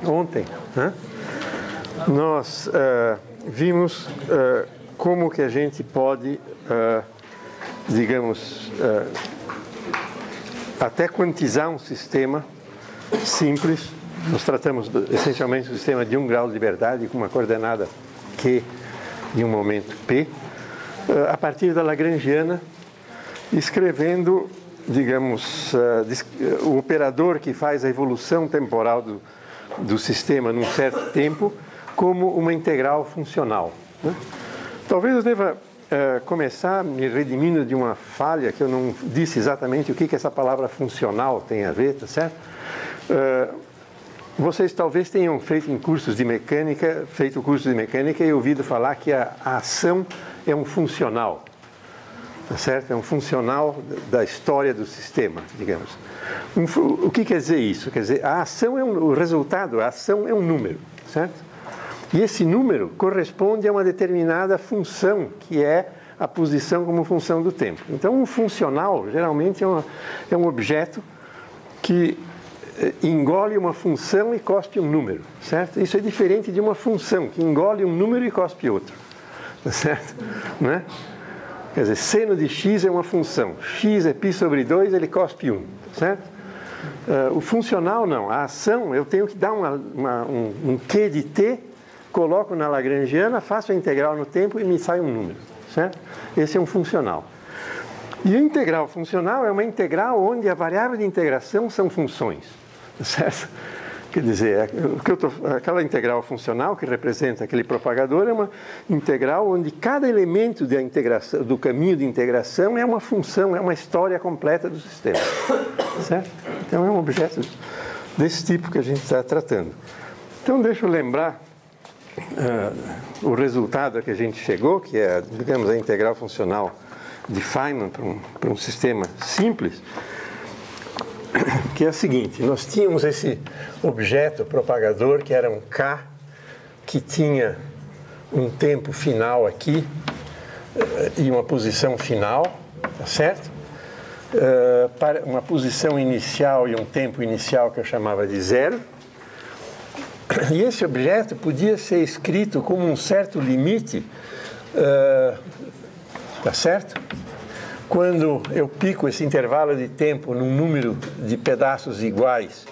Ontem, né, nós vimos como que a gente pode, digamos, até quantizar um sistema simples. Nós tratamos essencialmente do sistema de 1 grau de liberdade com uma coordenada Q e um momento P, a partir da Lagrangiana, escrevendo, digamos, o operador que faz a evolução temporal do sistema num certo tempo como uma integral funcional, né? Talvez eu deva começar me redimindo de uma falha que eu não disse exatamente o que essa palavra funcional tem a ver, tá certo? Vocês talvez tenham feito em cursos de mecânica, e ouvido falar que a ação é um funcional, tá certo? É um funcional da história do sistema, digamos. O que quer dizer isso? Quer dizer, a ação é o resultado, a ação é um número, certo? E esse número corresponde a uma determinada função, que é a posição como função do tempo. Então, um funcional, geralmente, é um objeto que engole uma função e cospe um número, certo? Isso é diferente de uma função, que engole um número e cospe outro, tá certo? Né? Quer dizer, seno de x é uma função, x é π sobre 2, ele cospe 1, certo? O funcional não, a ação, eu tenho que dar um q de t, coloco na Lagrangiana, faço a integral no tempo e me sai um número, certo? Esse é um funcional. E a integral funcional é uma integral onde a variável de integração são funções, certo? Quer dizer, aquela integral funcional que representa aquele propagador é uma integral onde cada elemento da integração, do caminho de integração é uma função, é uma história completa do sistema, certo? Então é um objeto desse tipo que a gente está tratando. Então deixa eu lembrar o resultado a que a gente chegou, que é, digamos, a integral funcional de Feynman para um sistema simples, que é a seguinte: nós tínhamos esse objeto propagador que era um K, que tinha um tempo final aqui e uma posição final, tá certo? Para uma posição inicial e um tempo inicial que eu chamava de 0. E esse objeto podia ser escrito como um certo limite, tá certo? Quando eu pico esse intervalo de tempo num número de pedaços iguais,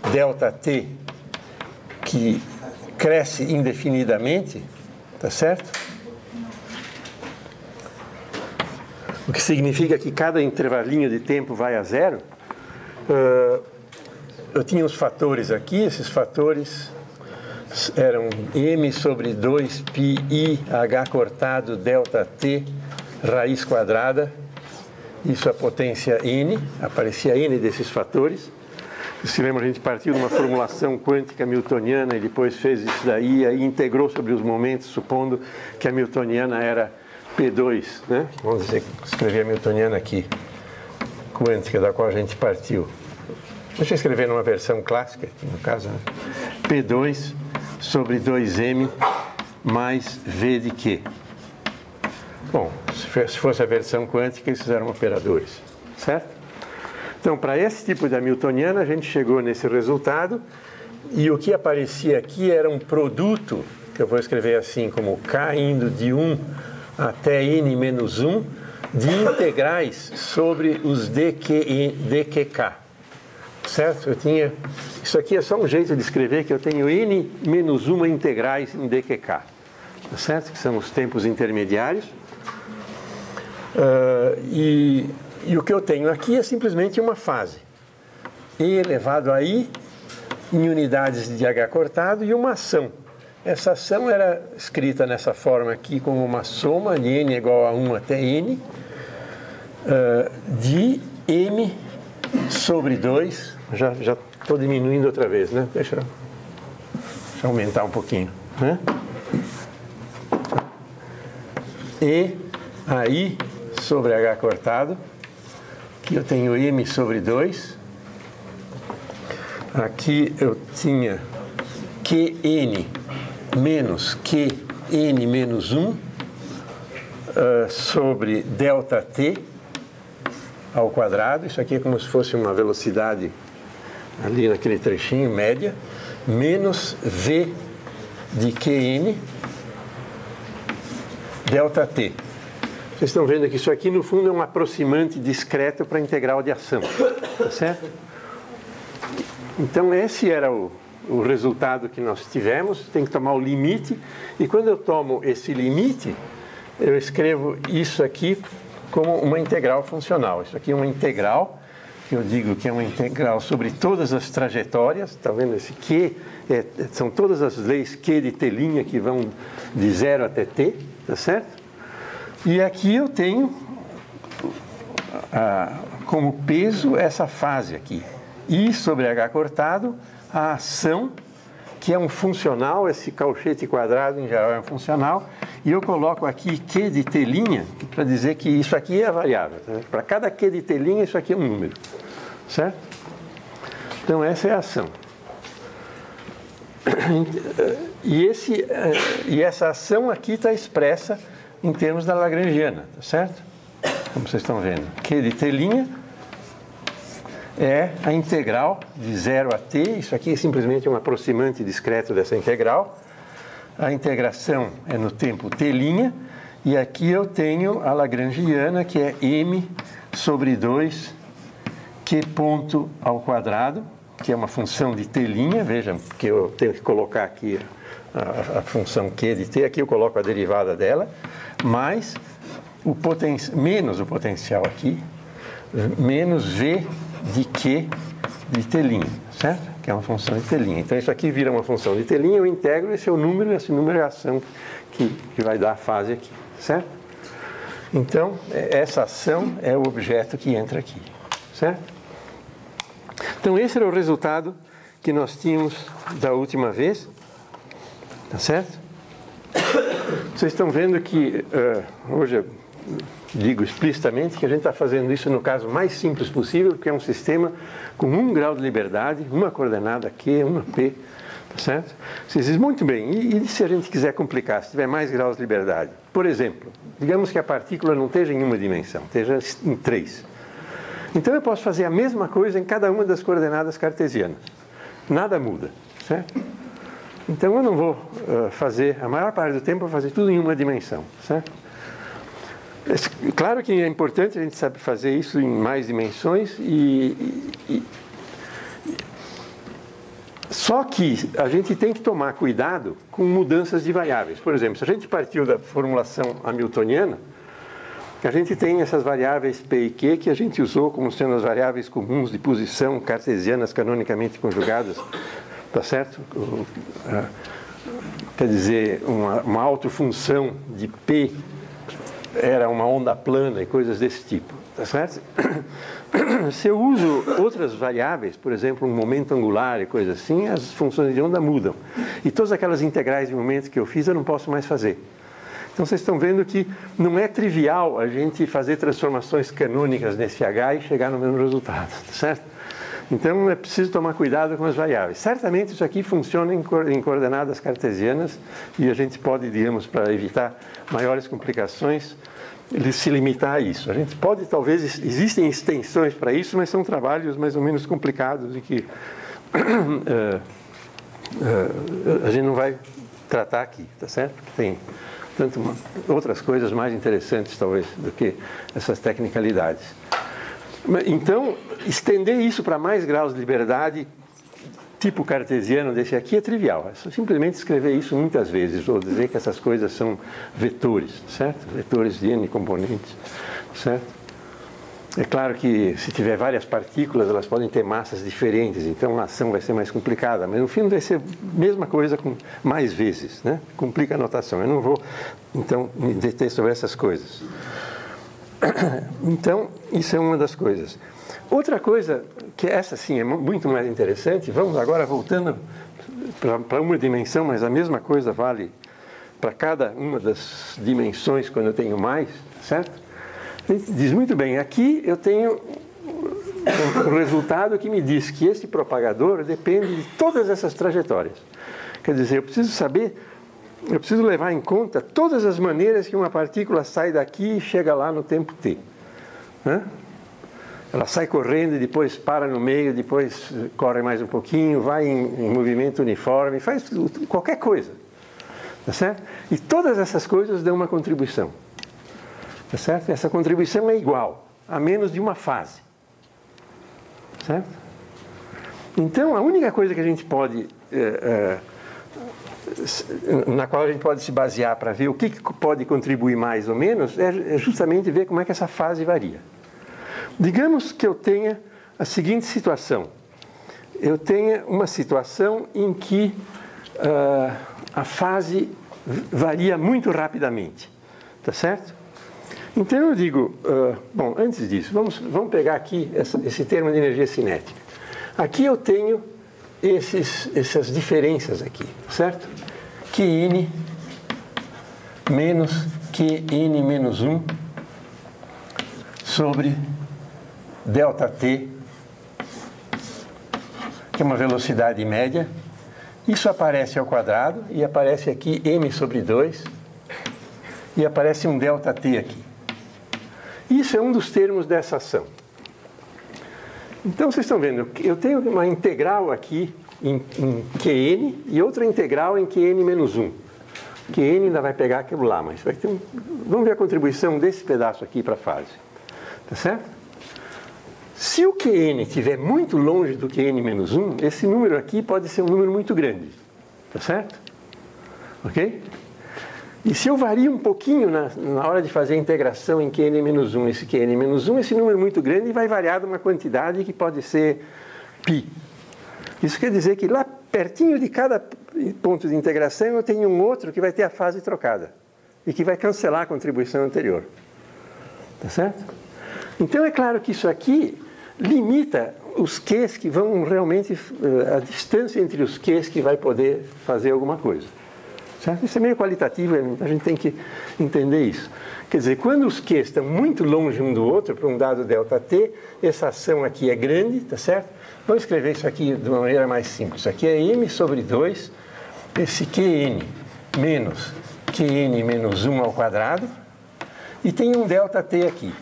ΔT, que cresce indefinidamente, tá certo? O que significa que cada intervalinho de tempo vai a 0. Eu tinha os fatores aqui, esses fatores eram m sobre 2πi h cortado ΔT raiz quadrada. Isso é a potência n, aparecia n desses fatores. Se lembra, a gente partiu de uma formulação quântica newtoniana e depois fez isso daí, aí integrou sobre os momentos, supondo que a newtoniana era P2, né? Vamos dizer, escrever a newtoniana aqui, quântica, da qual a gente partiu. Deixa eu escrever numa versão clássica, aqui no caso, né? P2 sobre 2m mais v de q. Bom, se fosse a versão quântica, esses eram operadores, certo? Então, para esse tipo de hamiltoniana, a gente chegou nesse resultado, e o que aparecia aqui era um produto, que eu vou escrever assim, como k indo de 1 até n menos 1, de integrais sobre os dqk, certo? Isso aqui é só um jeito de escrever que eu tenho n menos 1 integrais em dqk, tá certo? Que são os tempos intermediários. E o que eu tenho aqui é simplesmente uma fase, e elevado a i em unidades de h cortado, e uma ação. Essa ação era escrita nessa forma aqui como uma soma de n igual a 1 até n de m sobre 2. Já estou diminuindo outra vez, né? Deixa eu aumentar um pouquinho, né? E a i sobre h cortado, que eu tenho m sobre 2. Aqui eu tinha qn menos qn menos 1 sobre ΔT ao quadrado. Isso aqui é como se fosse uma velocidade ali naquele trechinho, média. menos V de Qn delta t. Vocês estão vendo que isso aqui, no fundo, é um aproximante discreto para a integral de ação. Tá certo? Então, esse era o resultado que nós tivemos. Tem que tomar o limite. E quando eu tomo esse limite, eu escrevo isso aqui como uma integral funcional. Isso aqui é uma integral, que eu digo que é uma integral sobre todas as trajetórias. Está vendo esse Q? São todas as leis Q de T' que vão de 0 até T, tá certo? E aqui eu tenho como peso essa fase aqui. I sobre H cortado, a ação, que é um funcional, esse colchete quadrado em geral é um funcional, e eu coloco aqui Q de T' para dizer que isso aqui é a variável. Tá? Para cada Q de T', isso aqui é um número. Certo? Então, essa é a ação. E essa ação aqui está expressa em termos da Lagrangiana, tá certo? Como vocês estão vendo. Q de T' é a integral de 0 a t. Isso aqui é simplesmente um aproximante discreto dessa integral. A integração é no tempo t'. E aqui eu tenho a Lagrangiana, que é m sobre 2 q ponto ao quadrado, que é uma função de t'. Vejam que eu tenho que colocar aqui a função q de t. Aqui eu coloco a derivada dela, mais menos o potencial aqui, menos v de q de t', certo? Que é uma função de t'. Então, isso aqui vira uma função de t', eu integro, esse é o número, esse número é a ação que vai dar a fase aqui, certo? Então, essa ação é o objeto que entra aqui, certo? Então, esse era o resultado que nós tínhamos da última vez, tá certo? Vocês estão vendo que hoje eu digo explicitamente que a gente está fazendo isso no caso mais simples possível, porque é um sistema com 1 grau de liberdade, uma coordenada Q, uma P, tá certo? Vocês dizem, muito bem, e se a gente quiser complicar, se tiver mais graus de liberdade? Por exemplo, digamos que a partícula não esteja em uma dimensão, esteja em 3. Então eu posso fazer a mesma coisa em cada uma das coordenadas cartesianas. Nada muda, certo? Então eu não vou fazer, a maior parte do tempo, eu vou fazer tudo em uma dimensão, certo? Claro que é importante a gente saber fazer isso em mais dimensões só que a gente tem que tomar cuidado com mudanças de variáveis. Por exemplo, se a gente partiu da formulação hamiltoniana, a gente tem essas variáveis P e Q que a gente usou como sendo as variáveis comuns de posição cartesianas canonicamente conjugadas, tá certo? Quer dizer, uma autofunção de P era uma onda plana e coisas desse tipo, tá certo? Se eu uso outras variáveis, por exemplo, um momento angular e coisas assim, as funções de onda mudam. E todas aquelas integrais de momento que eu fiz, eu não posso mais fazer. Então, vocês estão vendo que não é trivial a gente fazer transformações canônicas nesse H e chegar no mesmo resultado, tá certo? Então, é preciso tomar cuidado com as variáveis. Certamente, isso aqui funciona em coordenadas cartesianas e a gente pode, digamos, para evitar maiores complicações, se limitar a isso. A gente pode, talvez, existem extensões para isso, mas são trabalhos mais ou menos complicados e que a gente não vai tratar aqui, tá certo? Porque tem outras coisas mais interessantes, talvez, do que essas tecnicalidades. Então, estender isso para mais graus de liberdade, tipo cartesiano desse aqui, é trivial. É só simplesmente escrever isso muitas vezes, ou dizer que essas coisas são vetores, certo? Vetores de n componentes, certo? É claro que se tiver várias partículas, elas podem ter massas diferentes, então a ação vai ser mais complicada, mas no fim vai ser a mesma coisa com mais vezes, né? Complica a notação. Eu não vou, então, me deter sobre essas coisas. Então, isso é uma das coisas. Outra coisa, que essa sim é muito mais interessante, vamos agora voltando para uma dimensão, mas a mesma coisa vale para cada uma das dimensões quando eu tenho mais, certo? Diz muito bem, aqui eu tenho um resultado que me diz que esse propagador depende de todas essas trajetórias. Quer dizer, eu preciso levar em conta todas as maneiras que uma partícula sai daqui e chega lá no tempo t. Né? Ela sai correndo e depois para no meio, depois corre mais um pouquinho, vai em movimento uniforme, faz qualquer coisa. Tá certo? E todas essas coisas dão uma contribuição. Tá certo? Essa contribuição é igual, a menos de uma fase. Certo? Então, a única coisa que a gente pode, na qual a gente pode se basear para ver o que pode contribuir mais ou menos, é justamente ver como é que essa fase varia. Digamos que eu tenha a seguinte situação. Eu tenha uma situação em que a fase varia muito rapidamente. Tá certo? Então eu digo, bom, antes disso, vamos pegar aqui esse termo de energia cinética. Aqui eu tenho essas diferenças aqui, certo? Qn menos Qn menos 1 sobre ΔT, que é uma velocidade média. Isso aparece ao quadrado e aparece aqui m sobre 2 e aparece um ΔT aqui. Isso é um dos termos dessa ação. Então vocês estão vendo, eu tenho uma integral aqui em Qn e outra integral em Qn menos 1. Qn ainda vai pegar aquilo lá, mas vai ter vamos ver a contribuição desse pedaço aqui para a fase. Tá certo? Se o Qn estiver muito longe do Qn menos 1, esse número aqui pode ser um número muito grande. Tá certo? Ok? E se eu vario um pouquinho na hora de fazer a integração em Qn menos 1, esse Qn menos 1, esse número muito grande vai variar de uma quantidade que pode ser π. Isso quer dizer que lá pertinho de cada ponto de integração eu tenho um outro que vai ter a fase trocada e que vai cancelar a contribuição anterior. Tá certo? Então é claro que isso aqui limita os Qs que vão realmente, a distância entre os Qs que vai poder fazer alguma coisa. Certo? Isso é meio qualitativo, a gente tem que entender isso. Quer dizer, quando os Qs estão muito longe um do outro, para um dado ΔT, essa ação aqui é grande, tá certo? Vamos escrever isso aqui de uma maneira mais simples. Isso aqui é m sobre 2, esse Qn menos Qn menos 1 ao quadrado, e tem um ΔT aqui.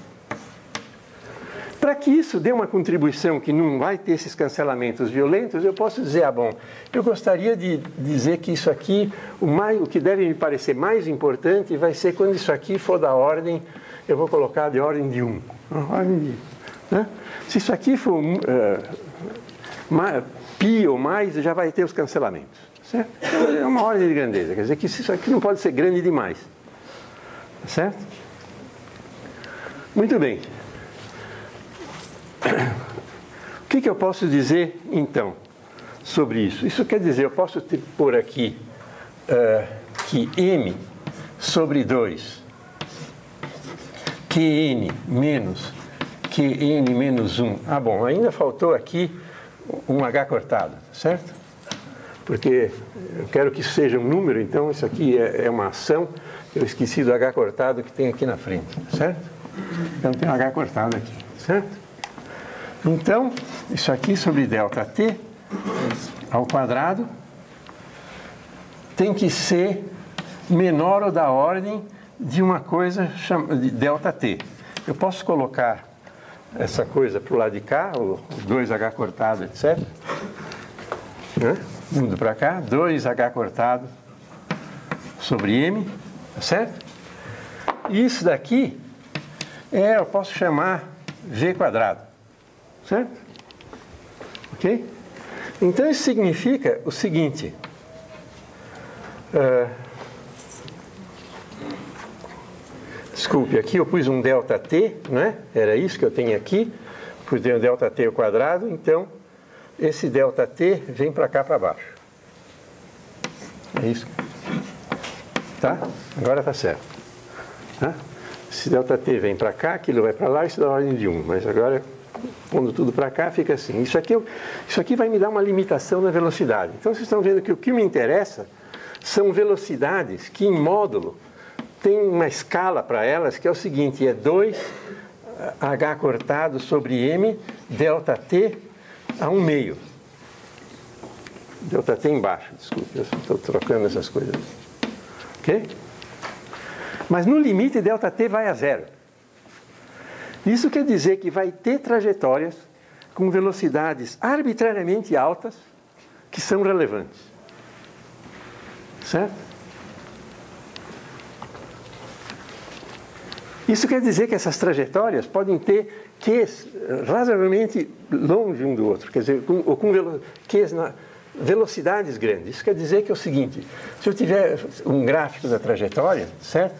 Para que isso dê uma contribuição que não vai ter esses cancelamentos violentos, eu posso dizer, bom, eu gostaria de dizer que isso aqui, o que deve me parecer mais importante vai ser quando isso aqui for da ordem, eu vou colocar de ordem de 1. Né? Se isso aqui for π ou mais, já vai ter os cancelamentos. Certo? É uma ordem de grandeza, quer dizer que isso aqui não pode ser grande demais. Certo? Muito bem. O que eu posso dizer, então, sobre isso? Isso quer dizer, eu posso pôr aqui que m sobre 2 Qn menos Qn menos 1. Bom, ainda faltou aqui um H cortado, certo? Porque eu quero que isso seja um número, então isso aqui é uma ação. Eu esqueci do H cortado que tem aqui na frente, certo? Então tem um H cortado aqui, certo? Então, isso aqui sobre ΔT ao quadrado tem que ser menor ou da ordem de uma coisa chamada de ΔT. Eu posso colocar essa coisa para o lado de cá, o 2H cortado, etc. Né? Mudo para cá, 2H cortado sobre M, tá certo? E isso daqui eu posso chamar V quadrado. Certo? Ok? Então isso significa o seguinte. Desculpe, aqui eu pus um ΔT, né? Era isso que eu tenho aqui. Pus um ΔT ao quadrado, então esse ΔT vem para cá para baixo. É isso. Tá? Agora está certo. Tá? Esse ΔT vem para cá, aquilo vai para lá, isso dá ordem de 1. Mas agora, pondo tudo para cá, fica assim. Isso aqui vai me dar uma limitação na velocidade. Então, vocês estão vendo que o que me interessa são velocidades que, em módulo, tem uma escala para elas, que é o seguinte, é 2H cortado sobre M, ΔT a 1 meio. ΔT embaixo, desculpe, eu estou trocando essas coisas. Ok? Mas no limite, ΔT vai a 0. Isso quer dizer que vai ter trajetórias com velocidades arbitrariamente altas que são relevantes. Certo? Isso quer dizer que essas trajetórias podem ter Qs razoavelmente longe um do outro, quer dizer, ou com Qs velocidades grandes. Isso quer dizer que é o seguinte: se eu tiver um gráfico da trajetória, certo?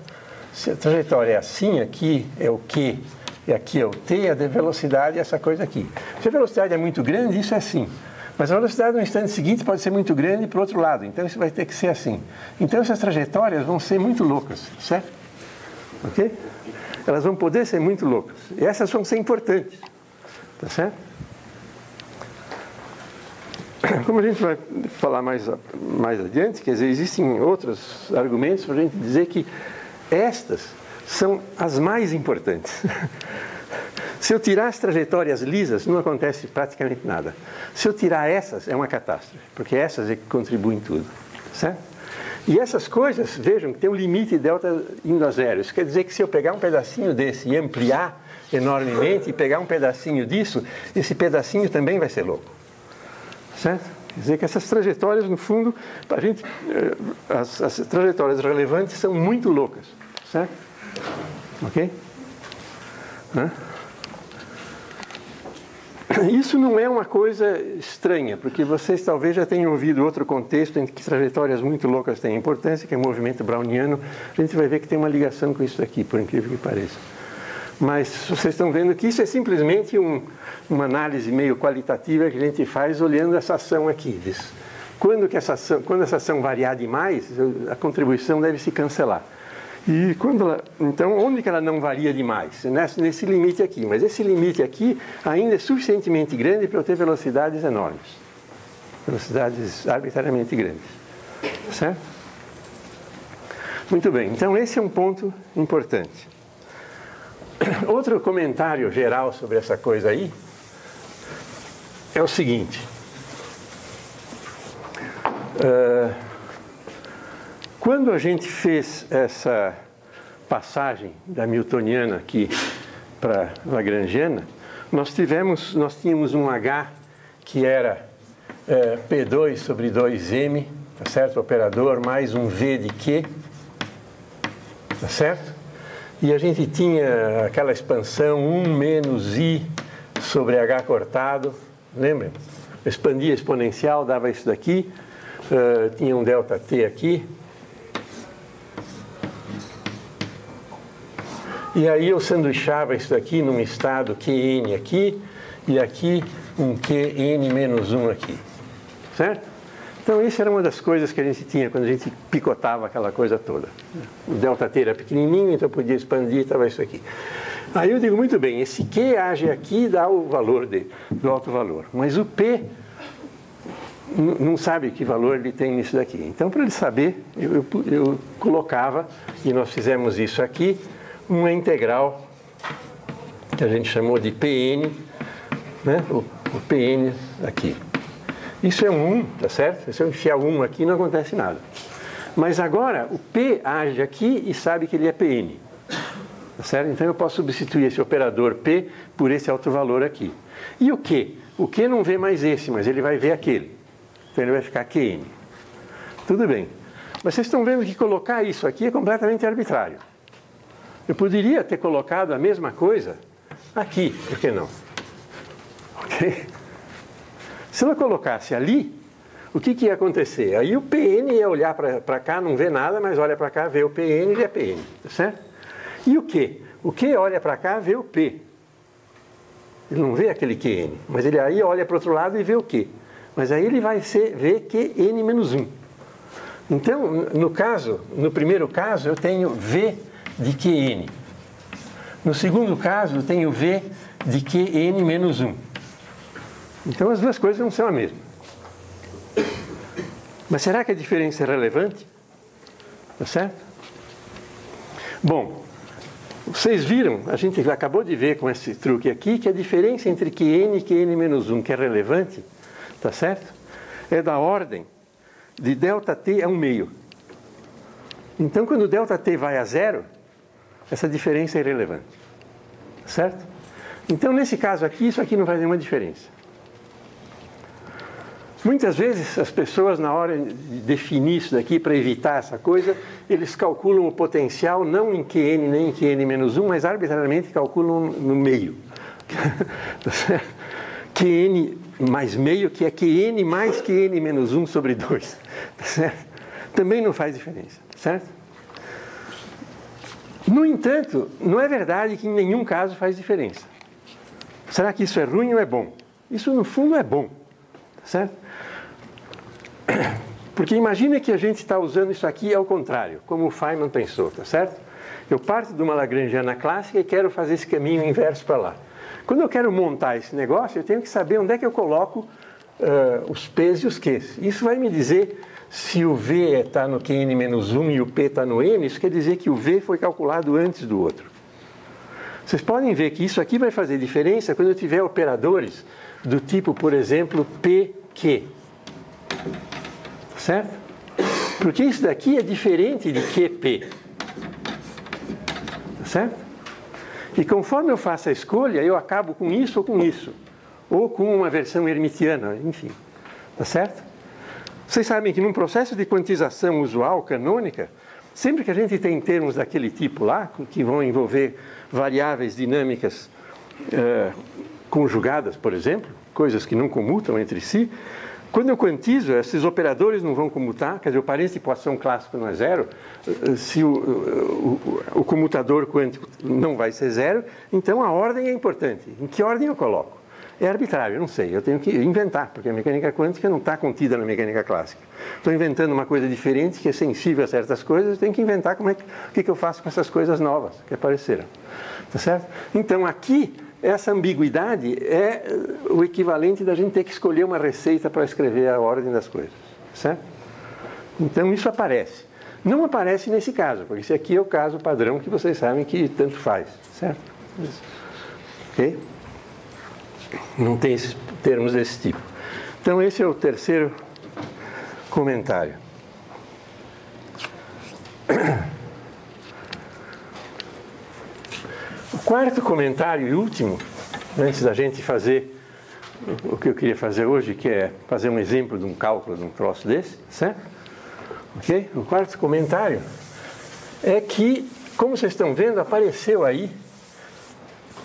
Se a trajetória é assim, aqui é o Q e aqui é o T, a velocidade é essa coisa aqui. Se a velocidade é muito grande, isso é assim. Mas a velocidade no instante seguinte pode ser muito grande para o outro lado, então isso vai ter que ser assim. Então essas trajetórias vão ser muito loucas, certo? Ok? Elas vão poder ser muito loucas. E essas vão ser importantes. Tá certo? Como a gente vai falar mais adiante, quer dizer, existem outros argumentos para a gente dizer que estas são as mais importantes. Se eu tirar as trajetórias lisas, não acontece praticamente nada. Se eu tirar essas, é uma catástrofe, porque essas é que contribuem tudo. Certo? E essas coisas, vejam que tem um limite delta indo a zero. Isso quer dizer que se eu pegar um pedacinho desse e ampliar enormemente, e pegar um pedacinho disso, esse pedacinho também vai ser louco. Certo? Quer dizer que essas trajetórias, no fundo, a gente, as trajetórias relevantes são muito loucas. Certo? Ok? Isso não é uma coisa estranha, porque vocês talvez já tenham ouvido outro contexto em que trajetórias muito loucas têm importância, que é o movimento browniano. A gente vai ver que tem uma ligação com isso aqui, por incrível que pareça. Mas vocês estão vendo que isso é simplesmente uma análise meio qualitativa que a gente faz olhando essa ação aqui. Quando essa ação variar demais, a contribuição deve se cancelar. E então, onde que ela não varia demais? Nesse limite aqui. Mas esse limite aqui ainda é suficientemente grande para eu ter velocidades enormes. Velocidades arbitrariamente grandes. Certo? Muito bem. Então, esse é um ponto importante. Outro comentário geral sobre essa coisa aí é o seguinte. Quando a gente fez essa passagem da Newtoniana aqui para Lagrangiana, nós tínhamos um H que era P2 sobre 2m, tá certo? Operador, mais um V de Q, tá certo? E a gente tinha aquela expansão 1 menos I sobre H cortado, lembra? Expandia exponencial, dava isso daqui, tinha um ΔT aqui. E aí eu sanduichava isso daqui num estado Qn aqui, e aqui um Qn menos 1 aqui. Certo? Então isso era uma das coisas que a gente tinha quando a gente picotava aquela coisa toda. O ΔT era pequenininho, então eu podia expandir e estava isso aqui. Aí eu digo, muito bem, esse Q age aqui e dá o valor do alto valor. Mas o P não sabe que valor ele tem nisso daqui. Então, para ele saber, eu colocava, e nós fizemos isso aqui, uma integral que a gente chamou de Pn, né? o Pn aqui. Isso é um 1, tá certo? Se eu enfiar 1 aqui, não acontece nada. Mas agora, o P age aqui e sabe que ele é Pn. Tá certo? Então eu posso substituir esse operador P por esse alto valor aqui. E o Q? O Q não vê mais esse, mas ele vai ver aquele. Então ele vai ficar Qn. Tudo bem. Mas vocês estão vendo que colocar isso aqui é completamente arbitrário. Eu poderia ter colocado a mesma coisa aqui, por que não? Ok? Se eu colocasse ali, o que ia acontecer? Aí o Pn ia olhar para cá, não vê nada, mas olha para cá, vê o Pn, ele é Pn, tá certo? E o Q? O Q olha para cá, vê o P. Ele não vê aquele Qn, mas ele aí olha para o outro lado e vê o Q. Mas aí ele vai ver Qn menos 1. Então, no primeiro caso, eu tenho V de Qn. No segundo caso, eu tenho V de Qn menos 1. Então, as duas coisas não são a mesma. Mas será que a diferença é relevante? Tá certo? Bom, vocês viram, a gente acabou de ver com esse truque aqui, que a diferença entre Qn e Qn menos 1, que é relevante, tá certo? É da ordem de ΔT a 1/2. Então, quando ΔT vai a zero, essa diferença é irrelevante. certo? Então, nesse caso aqui, isso aqui não faz nenhuma diferença. Muitas vezes as pessoas, na hora de definir isso daqui, para evitar essa coisa, eles calculam o potencial não em Qn nem em Qn-1, mas arbitrariamente calculam no meio. Qn mais meio, que é Qn mais Qn-1 sobre 2. Certo? Também não faz diferença, certo? No entanto, não é verdade que em nenhum caso faz diferença. Será que isso é ruim ou é bom? Isso, no fundo, é bom, certo? Porque imagina que a gente está usando isso aqui ao contrário, como o Feynman pensou, tá certo? Eu parto de uma lagrangiana clássica e quero fazer esse caminho inverso para lá. Quando eu quero montar esse negócio, eu tenho que saber onde é que eu coloco os P's e os Q's. Isso vai me dizer se o V está no Qn-1 e o P está no N, isso quer dizer que o V foi calculado antes do outro. Vocês podem ver que isso aqui vai fazer diferença quando eu tiver operadores do tipo, por exemplo, PQ. Certo? Porque isso daqui é diferente de QP. Certo? E conforme eu faço a escolha, eu acabo com isso ou com isso. Ou com uma versão hermitiana, enfim. Tá certo? Vocês sabem que num processo de quantização usual, canônica, sempre que a gente tem termos daquele tipo lá, que vão envolver variáveis dinâmicas conjugadas, por exemplo, coisas que não comutam entre si, quando eu quantizo, esses operadores não vão comutar, quer dizer, o parênteses de Poisson clássico não é zero, se o comutador quântico não vai ser zero, então a ordem é importante. Em que ordem eu coloco? É arbitrário, eu não sei, eu tenho que inventar, porque a mecânica quântica não está contida na mecânica clássica. Estou inventando uma coisa diferente, que é sensível a certas coisas, eu tenho que inventar o que eu faço com essas coisas novas que apareceram. Tá certo? Então, aqui, essa ambiguidade é o equivalente da gente ter que escolher uma receita para escrever a ordem das coisas. Certo? Então, isso aparece. Não aparece nesse caso, porque esse aqui é o caso padrão que vocês sabem que tanto faz. Certo? Ok? Não tem esses termos desse tipo. Então, esse é o terceiro comentário. O quarto comentário e último, antes da gente fazer o que eu queria fazer hoje, que é fazer um exemplo de um cálculo de um troço desse, certo? Ok? O quarto comentário é que, como vocês estão vendo, apareceu aí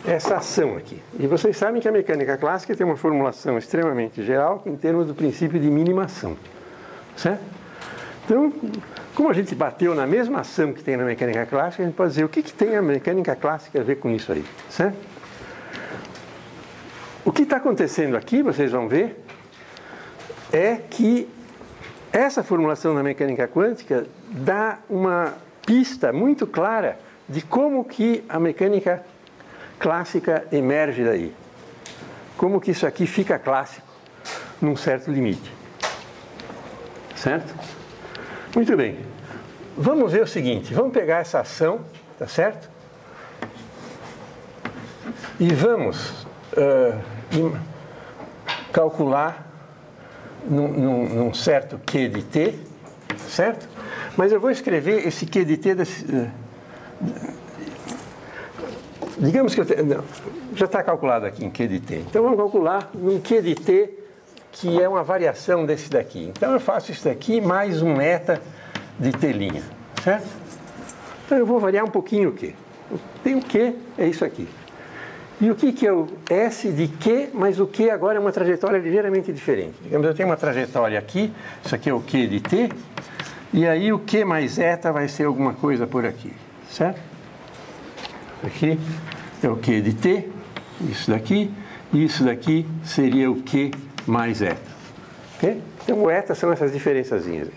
essa ação aqui. E vocês sabem que a mecânica clássica tem uma formulação extremamente geral em termos do princípio de minimação. Certo? Então, como a gente bateu na mesma ação que tem na mecânica clássica, a gente pode dizer o que tem a mecânica clássica a ver com isso aí. Certo? O que está acontecendo aqui, vocês vão ver, é que essa formulação da mecânica quântica dá uma pista muito clara de como que a mecânica clássica emerge daí. Como que isso aqui fica clássico num certo limite. Certo? Muito bem. Vamos ver o seguinte, vamos pegar essa ação, tá certo? E vamos calcular num certo Q de t, certo? Mas eu vou escrever esse Q de t digamos que já está calculado aqui em Q de t. Então vamos calcular num Q de t que é uma variação desse daqui. Então eu faço isso daqui mais um eta de t', certo? Então eu vou variar um pouquinho o Q. Tem o Q, é isso aqui. E o que é o S de Q, mas o Q agora é uma trajetória ligeiramente diferente. Digamos, eu tenho uma trajetória aqui, isso aqui é o Q de t, e aí o Q mais eta vai ser alguma coisa por aqui, certo? Aqui é o Q de t, isso daqui, e isso daqui seria o Q mais eta. Okay? Então o eta são essas diferençazinhas.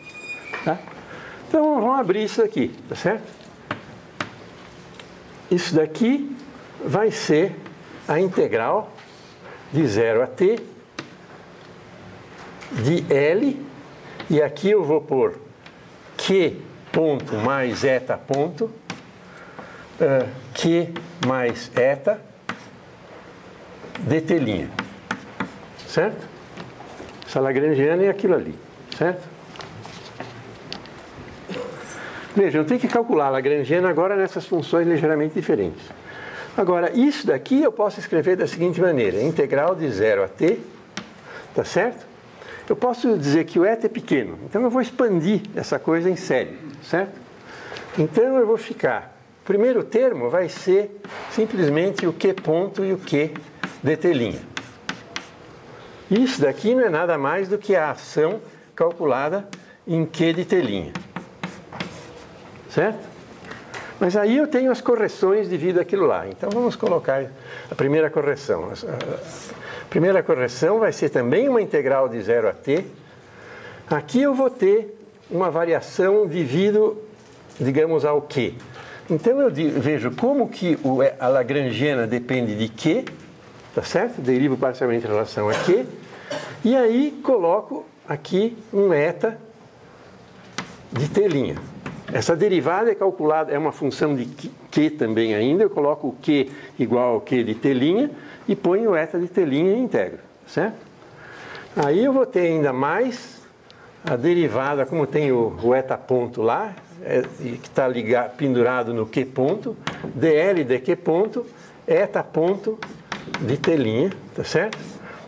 Tá? Então vamos abrir isso aqui, tá certo? Isso daqui vai ser a integral de 0 a t de L, e aqui eu vou pôr Q ponto mais eta ponto, Q mais eta dt', certo? Essa lagrangiana é aquilo ali, certo? Veja, eu tenho que calcular a lagrangiana agora nessas funções ligeiramente diferentes. Agora, isso daqui eu posso escrever da seguinte maneira, integral de 0 a t, tá certo? Eu posso dizer que o eta é pequeno, então eu vou expandir essa coisa em série, certo? Então eu vou ficar, o primeiro termo vai ser simplesmente o q ponto e o q dt'. Isso daqui não é nada mais do que a ação calculada em q de t', certo? Mas aí eu tenho as correções devido àquilo lá. Então vamos colocar a primeira correção. A primeira correção vai ser também uma integral de 0 a t. Aqui eu vou ter uma variação devido, digamos, ao q. Então eu vejo como que a lagrangiana depende de q, tá certo? Derivo parcialmente em relação a q. E aí coloco aqui um eta de t'. Essa derivada é calculada, é uma função de q também ainda. Eu coloco o q igual ao q de t' e ponho o eta de t' e integro, certo? Aí eu vou ter ainda mais a derivada, como tem o eta ponto lá, que está pendurado no q ponto, dl de q ponto, eta ponto de t', tá certo?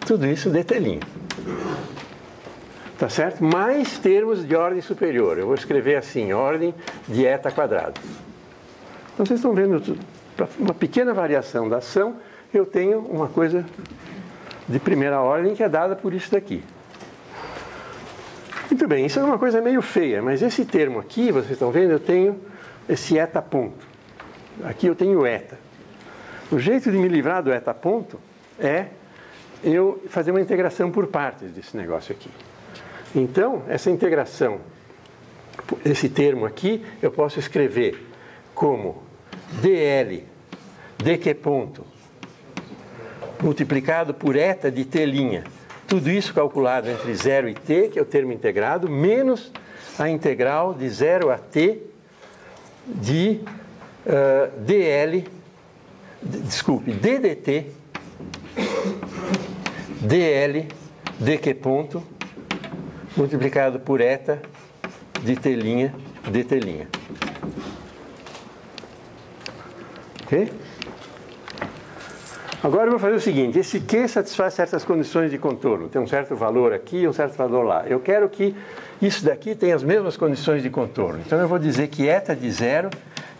Tudo isso de t'. Tá certo? Mais termos de ordem superior. Eu vou escrever assim, ordem de eta quadrado. Então vocês estão vendo tudo. Para uma pequena variação da ação, eu tenho uma coisa de primeira ordem que é dada por isso daqui. Muito bem, isso é uma coisa meio feia, mas esse termo aqui, vocês estão vendo, eu tenho esse eta ponto. Aqui eu tenho eta. O jeito de me livrar do eta ponto é eu fazer uma integração por partes desse negócio aqui. Então, essa integração, esse termo aqui, eu posso escrever como dl de q ponto multiplicado por eta de t', tudo isso calculado entre 0 e t, que é o termo integrado, menos a integral de 0 a t de ddt dl de q ponto multiplicado por eta de t' dt'. Ok? Agora eu vou fazer o seguinte, esse Q satisfaz certas condições de contorno, tem um certo valor aqui e um certo valor lá. Eu quero que isso daqui tenha as mesmas condições de contorno. Então eu vou dizer que eta de 0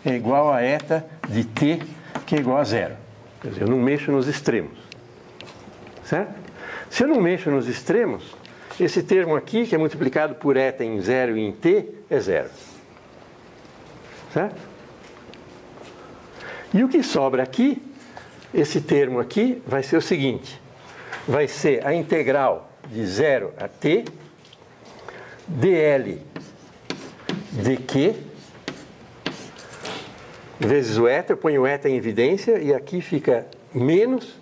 é igual a eta de t, que é igual a 0. Quer dizer, eu não mexo nos extremos. Certo? Se eu não mexo nos extremos, esse termo aqui, que é multiplicado por eta em 0 e em t, é 0. Certo? E o que sobra aqui, esse termo aqui, vai ser o seguinte. Vai ser a integral de 0 a t, dl de q, vezes o eta, eu ponho o eta em evidência, e aqui fica menos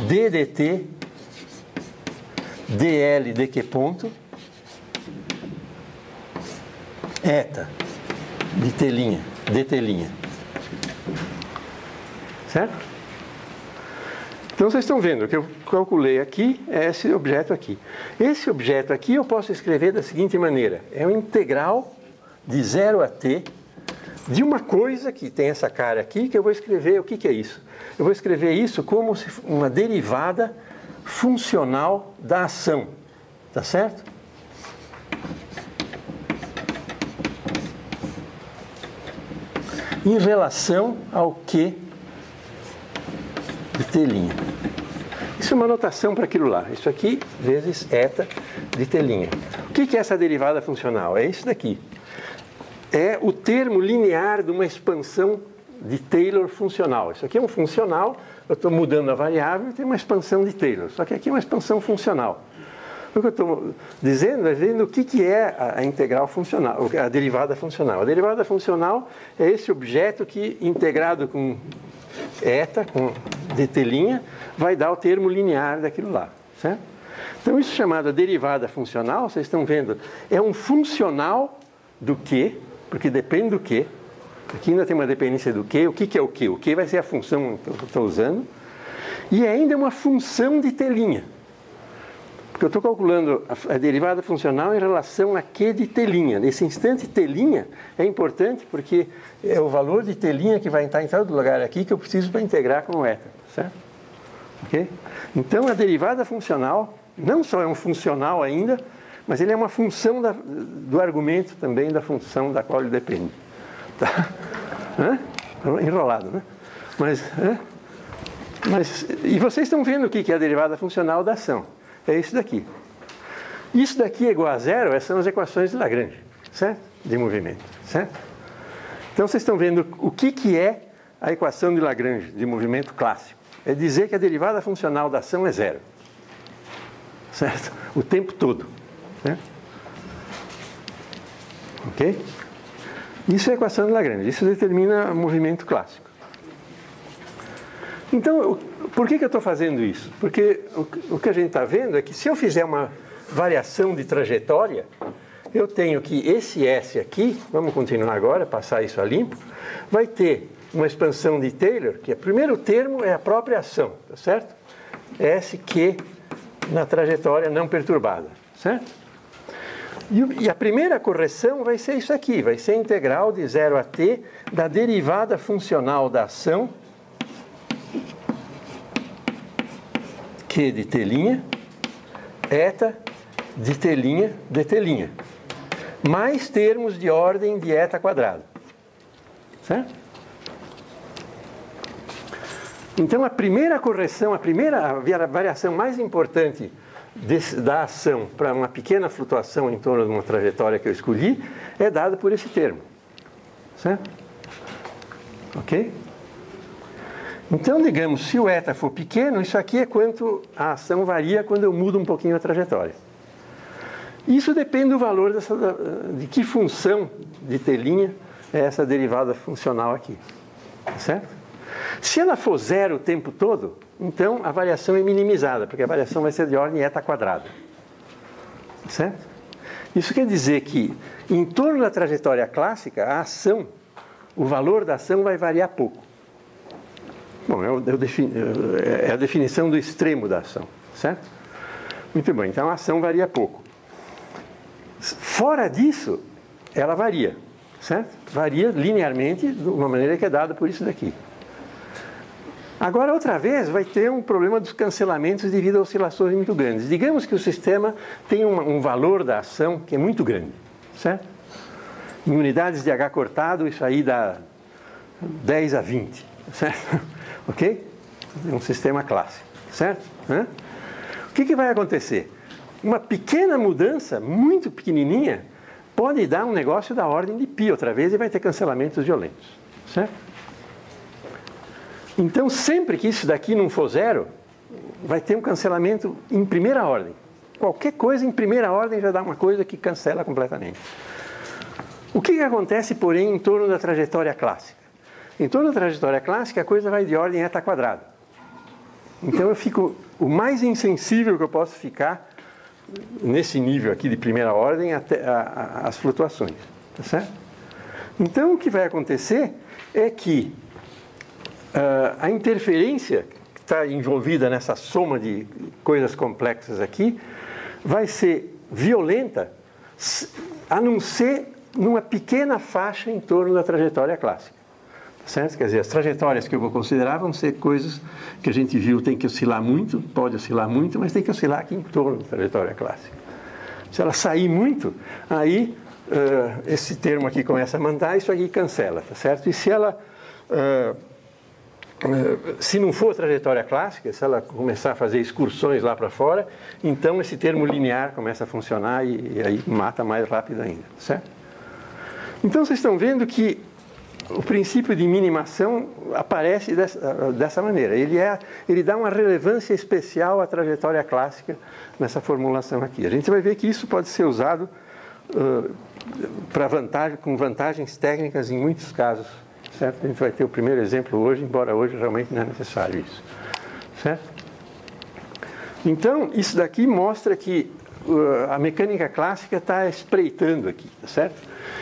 d dt dl de q ponto, eta de t', dt'. Certo? Então vocês estão vendo, o que eu calculei aqui é esse objeto aqui. Esse objeto aqui eu posso escrever da seguinte maneira. É uma integral de 0 a t de uma coisa que tem essa cara aqui, que eu vou escrever, o que é isso? Eu vou escrever isso como uma derivada funcional da ação. Tá certo? Em relação ao Q de t'. Isso é uma notação para aquilo lá. Isso aqui vezes eta de t'. O que é essa derivada funcional? É isso daqui. É o termo linear de uma expansão de Taylor funcional. Isso aqui é um funcional, eu estou mudando a variável e tem uma expansão de Taylor. Só que aqui é uma expansão funcional. O que eu estou dizendo é vendo o que é a integral funcional, a derivada funcional. A derivada funcional é esse objeto que, integrado com eta, com dt', vai dar o termo linear daquilo lá. Certo? Então, isso chamado derivada funcional, vocês estão vendo, é um funcional do Q, porque depende do Q. Aqui ainda tem uma dependência do Q. O que é o Q? O Q vai ser a função que eu estou usando. E ainda é uma função de t'. Porque eu estou calculando a derivada funcional em relação a Q de T'. Nesse instante, T' é importante porque é o valor de T' que vai estar em todo lugar aqui que eu preciso para integrar com o eta, certo? Ok? Então, a derivada funcional não só é um funcional ainda, mas ele é uma função do argumento também da função da qual ele depende. Tá? Enrolado, né? E vocês estão vendo o que é a derivada funcional da ação. É isso daqui. Isso daqui é igual a zero, essas são as equações de Lagrange, certo? De movimento, certo? Então vocês estão vendo o que é a equação de Lagrange de movimento clássico. É dizer que a derivada funcional da ação é zero, certo? O tempo todo, certo? Ok? Isso é a equação de Lagrange, isso determina o movimento clássico. Então, por que eu estou fazendo isso? Porque o que a gente está vendo é que se eu fizer uma variação de trajetória, eu tenho que esse S aqui, vamos continuar agora, passar isso a limpo, vai ter uma expansão de Taylor, que o primeiro termo é a própria ação, tá certo? SQ na trajetória não perturbada, certo? E a primeira correção vai ser isso aqui, vai ser a integral de 0 a t da derivada funcional da ação Q de T', eta de T' dt', mais termos de ordem de eta quadrado, certo? Então, a primeira correção, a variação mais importante da ação para uma pequena flutuação em torno de uma trajetória que eu escolhi é dada por esse termo, certo? Ok? Então, digamos, se o eta for pequeno, isso aqui é quanto a ação varia quando eu mudo um pouquinho a trajetória. Isso depende do valor de que função de T' é essa derivada funcional aqui, certo? Se ela for zero o tempo todo, então a variação é minimizada, porque a variação vai ser de ordem eta quadrada, certo? Isso quer dizer que, em torno da trajetória clássica, a ação, o valor da ação vai variar pouco. Bom, é a definição do extremo da ação, certo? Muito bem, então a ação varia pouco. Fora disso, ela varia, certo? Varia linearmente de uma maneira que é dada por isso daqui. Agora, outra vez, vai ter um problema dos cancelamentos devido a oscilações muito grandes. Digamos que o sistema tem um valor da ação que é muito grande, certo? Em unidades de H cortado, isso aí dá 10 a 20, certo? Ok? É um sistema clássico, certo? O que vai acontecer? Uma pequena mudança, muito pequenininha, pode dar um negócio da ordem de π outra vez e vai ter cancelamentos violentos, certo? Então, sempre que isso daqui não for zero, vai ter um cancelamento em primeira ordem. Qualquer coisa em primeira ordem já dá uma coisa que cancela completamente. O que acontece, porém, em torno da trajetória clássica? Em torno da trajetória clássica, a coisa vai de ordem eta quadrada. Então, eu fico o mais insensível que eu posso ficar nesse nível aqui de primeira ordem até as flutuações, tá certo? Então, o que vai acontecer é que a interferência que está envolvida nessa soma de coisas complexas aqui vai ser violenta, a não ser numa pequena faixa em torno da trajetória clássica. Certo? Quer dizer, as trajetórias que eu vou considerar vão ser coisas que a gente viu tem que oscilar muito, pode oscilar muito, mas tem que oscilar aqui em torno da trajetória clássica. Se ela sair muito, aí esse termo aqui começa a mandar, isso aqui cancela, tá certo? E se ela... se não for a trajetória clássica, se ela começar a fazer excursões lá para fora, então esse termo linear começa a funcionar e aí mata mais rápido ainda, certo? Então vocês estão vendo que o princípio de minimação aparece dessa maneira. Ele dá uma relevância especial à trajetória clássica nessa formulação aqui. A gente vai ver que isso pode ser usado com vantagens técnicas em muitos casos. Certo? A gente vai ter o primeiro exemplo hoje, embora hoje realmente não é necessário isso. Certo? Então, isso daqui mostra que a mecânica clássica está espreitando aqui, tá certo?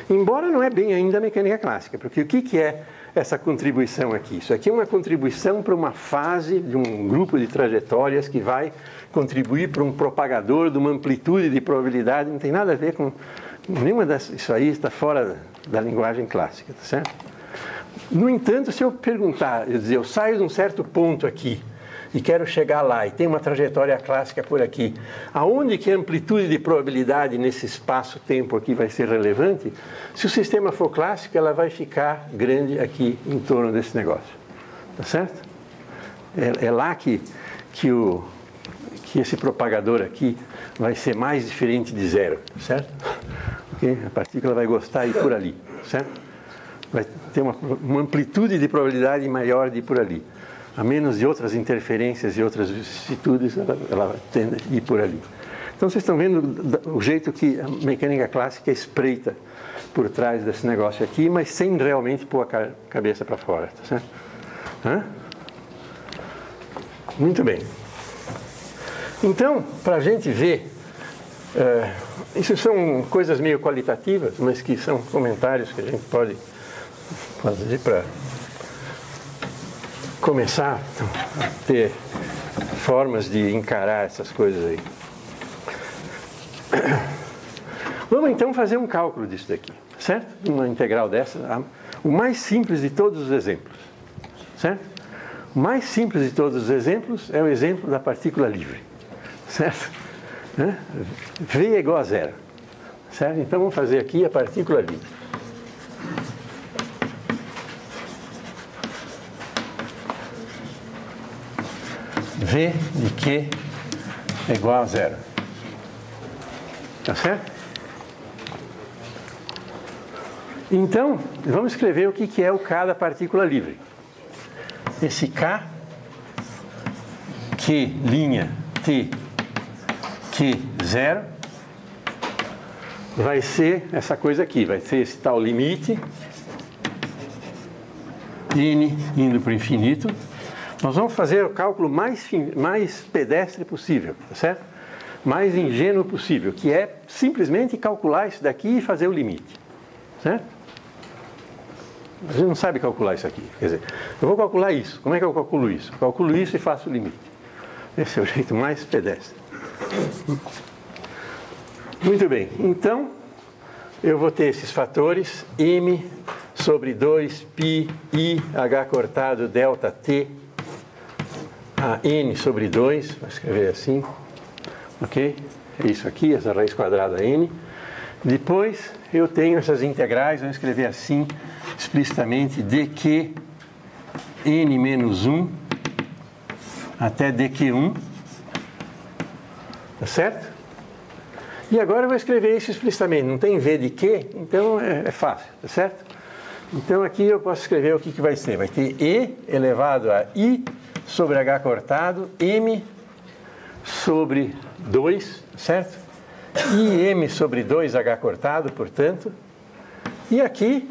Embora não é bem ainda a mecânica clássica, porque o que é essa contribuição aqui? Isso aqui é uma contribuição para uma fase de um grupo de trajetórias que vai contribuir para um propagador de uma amplitude de probabilidade, não tem nada a ver com nenhuma dessas, isso aí está fora da linguagem clássica, tá certo? No entanto, se eu perguntar, eu saio de um certo ponto aqui e quero chegar lá e tem uma trajetória clássica por aqui, aonde que a amplitude de probabilidade nesse espaço-tempo aqui vai ser relevante? Se o sistema for clássico, ela vai ficar grande aqui em torno desse negócio, tá certo? É lá que esse propagador aqui vai ser mais diferente de zero, certo? Okay? A partícula vai gostar de ir por ali, certo? Vai ter uma amplitude de probabilidade maior de ir por ali. A menos de outras interferências e outras vicissitudes, ela tende a ir por ali. Então, vocês estão vendo o jeito que a mecânica clássica espreita por trás desse negócio aqui, mas sem realmente pôr a cabeça para fora, tá certo? Hã? Muito bem. Então, para a gente ver, isso são coisas meio qualitativas, mas que são comentários que a gente pode fazer para começar a ter formas de encarar essas coisas aí. Vamos então fazer um cálculo disso daqui, certo? Uma integral dessa, o mais simples de todos os exemplos, certo? O mais simples de todos os exemplos é o exemplo da partícula livre, certo? V é igual a zero, certo? Então vamos fazer aqui a partícula livre. V de Q é igual a zero. Tá certo? Então, vamos escrever o que é o K da partícula livre. Esse K, Q' T, Q0, vai ser essa coisa aqui, vai ser esse tal limite, N indo para o infinito. Nós vamos fazer o cálculo mais pedestre possível, tá certo? Mais ingênuo possível, que é simplesmente calcular isso daqui e fazer o limite, certo? A gente não sabe calcular isso aqui, quer dizer, eu vou calcular isso. Como é que eu calculo isso? Eu calculo isso e faço o limite. Esse é o jeito mais pedestre. Muito bem, então eu vou ter esses fatores M sobre 2πi h cortado delta t a n sobre 2, vou escrever assim, ok? É isso aqui, essa raiz quadrada n. Depois eu tenho essas integrais, vou escrever assim, explicitamente, dq n menos 1 até dq1, tá certo? E agora eu vou escrever isso explicitamente, não tem v de q, então é fácil, tá certo? Então aqui eu posso escrever o que vai ser, vai ter e elevado a i sobre h cortado, m sobre 2, certo? E m sobre 2h cortado, portanto. E aqui,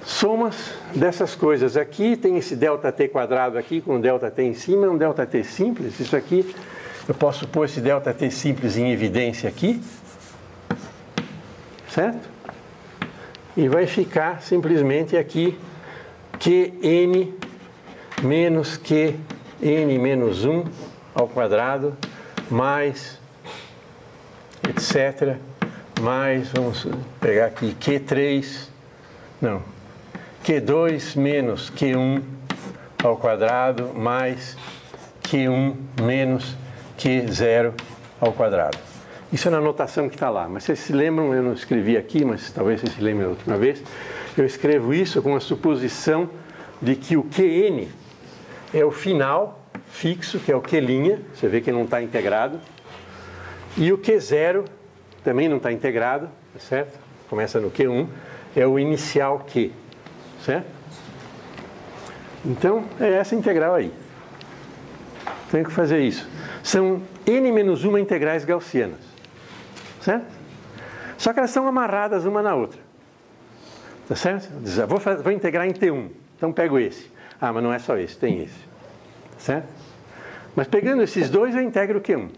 somas dessas coisas. Aqui tem esse ΔT quadrado aqui, com ΔT em cima, é um ΔT simples. Isso aqui, eu posso pôr esse ΔT simples em evidência aqui, certo? E vai ficar simplesmente aqui Qn menos Qn menos 1 ao quadrado, mais, etc., mais, vamos pegar aqui, Q2 menos Q1 ao quadrado, mais Q1 menos Q0 ao quadrado. Isso é na notação que está lá, mas vocês se lembram, eu não escrevi aqui, mas talvez vocês se lembrem da última vez, eu escrevo isso com a suposição de que o Qn é o final fixo, que é o Q', você vê que não está integrado, e o Q0 também não está integrado, certo? Começa no Q1, é o inicial Q, certo? Então, é essa integral aí. Tenho que fazer isso. São n-1 integrais gaussianas, certo? Só que elas são amarradas uma na outra, tá certo? Vou integrar em T1, então pego esse. Ah, mas não é só esse, tem esse, certo? Mas pegando esses dois, eu integro o Q1.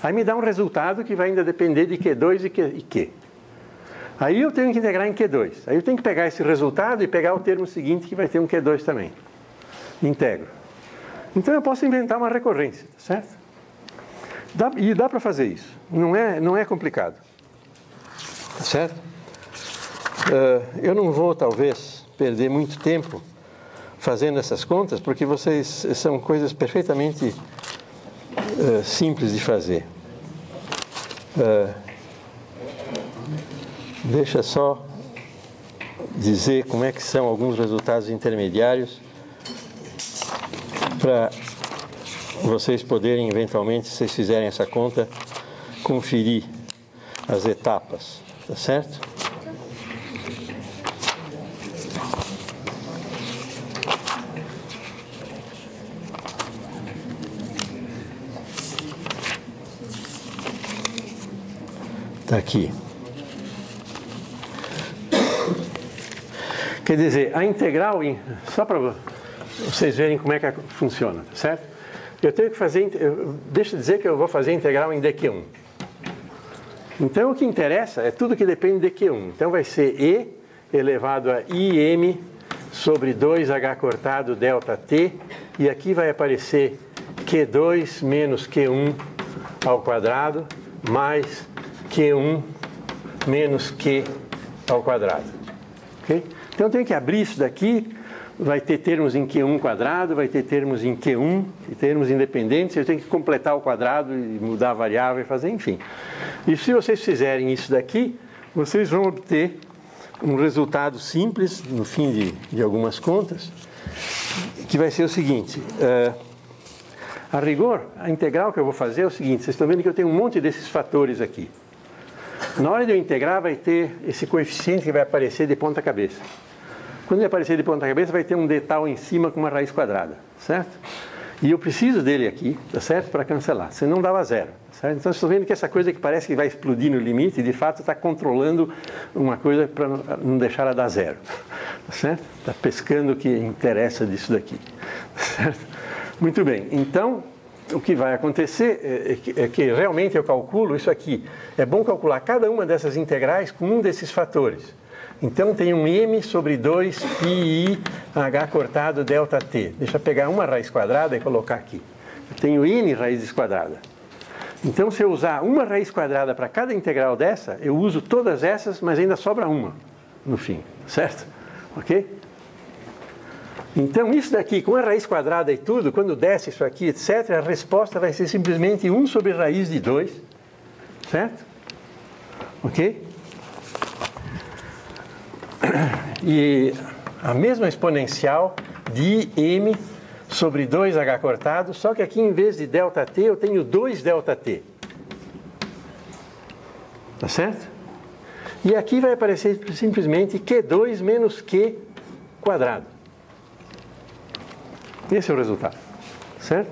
Aí me dá um resultado que vai ainda depender de Q2 e Q. Aí eu tenho que integrar em Q2. Aí eu tenho que pegar esse resultado e pegar o termo seguinte que vai ter um Q2 também. Integro. Então eu posso inventar uma recorrência, certo? E dá para fazer isso. Não é complicado. Tá certo? Eu não vou, talvez, perder muito tempo fazendo essas contas, porque são coisas perfeitamente simples de fazer. Deixa só dizer como é que são alguns resultados intermediários para vocês poderem, eventualmente, se vocês fizerem essa conta, conferir as etapas, tá certo? Está aqui. Quer dizer, a integral, só para vocês verem como é que funciona, certo? Eu tenho que fazer, deixa eu dizer que eu vou fazer integral em dq1. Então o que interessa é tudo que depende de dq1. Então vai ser e elevado a im sobre 2h cortado ΔT, e aqui vai aparecer q2 menos q1 ao quadrado mais q1 menos q ao quadrado. Okay? Então eu tenho que abrir isso daqui, vai ter termos em Q1 quadrado, vai ter termos em Q1, e termos independentes, eu tenho que completar o quadrado e mudar a variável e fazer, enfim. E se vocês fizerem isso daqui, vocês vão obter um resultado simples, no fim de algumas contas, que vai ser o seguinte. A rigor, a integral que eu vou fazer é o seguinte, vocês estão vendo que eu tenho um monte desses fatores aqui. Na hora de eu integrar, vai ter esse coeficiente que vai aparecer de ponta cabeça. Quando ele aparecer de ponta cabeça, vai ter um d tal em cima com uma raiz quadrada, certo? E eu preciso dele aqui, tá certo? Para cancelar, senão dava zero, certo? Então, vocês estão vendo que essa coisa que parece que vai explodir no limite, de fato está controlando uma coisa para não deixar ela dar zero, tá certo? Está pescando o que interessa disso daqui, certo? Muito bem, então o que vai acontecer é que realmente eu calculo isso aqui. É bom calcular cada uma dessas integrais com um desses fatores. Então tem um m sobre 2 pi h cortado ΔT. Deixa eu pegar uma raiz quadrada e colocar aqui. Eu tenho n raízes quadradas. Então se eu usar uma raiz quadrada para cada integral dessa, eu uso todas essas, mas ainda sobra uma no fim, certo? Ok? Então isso daqui, com a raiz quadrada e tudo, quando desce isso aqui, etc., a resposta vai ser simplesmente 1 sobre raiz de 2, certo? Ok? E a mesma exponencial de m sobre 2h cortado, só que aqui em vez de ΔT eu tenho 2ΔT. Tá certo? E aqui vai aparecer simplesmente Q2 menos Q quadrado. Esse é o resultado, certo?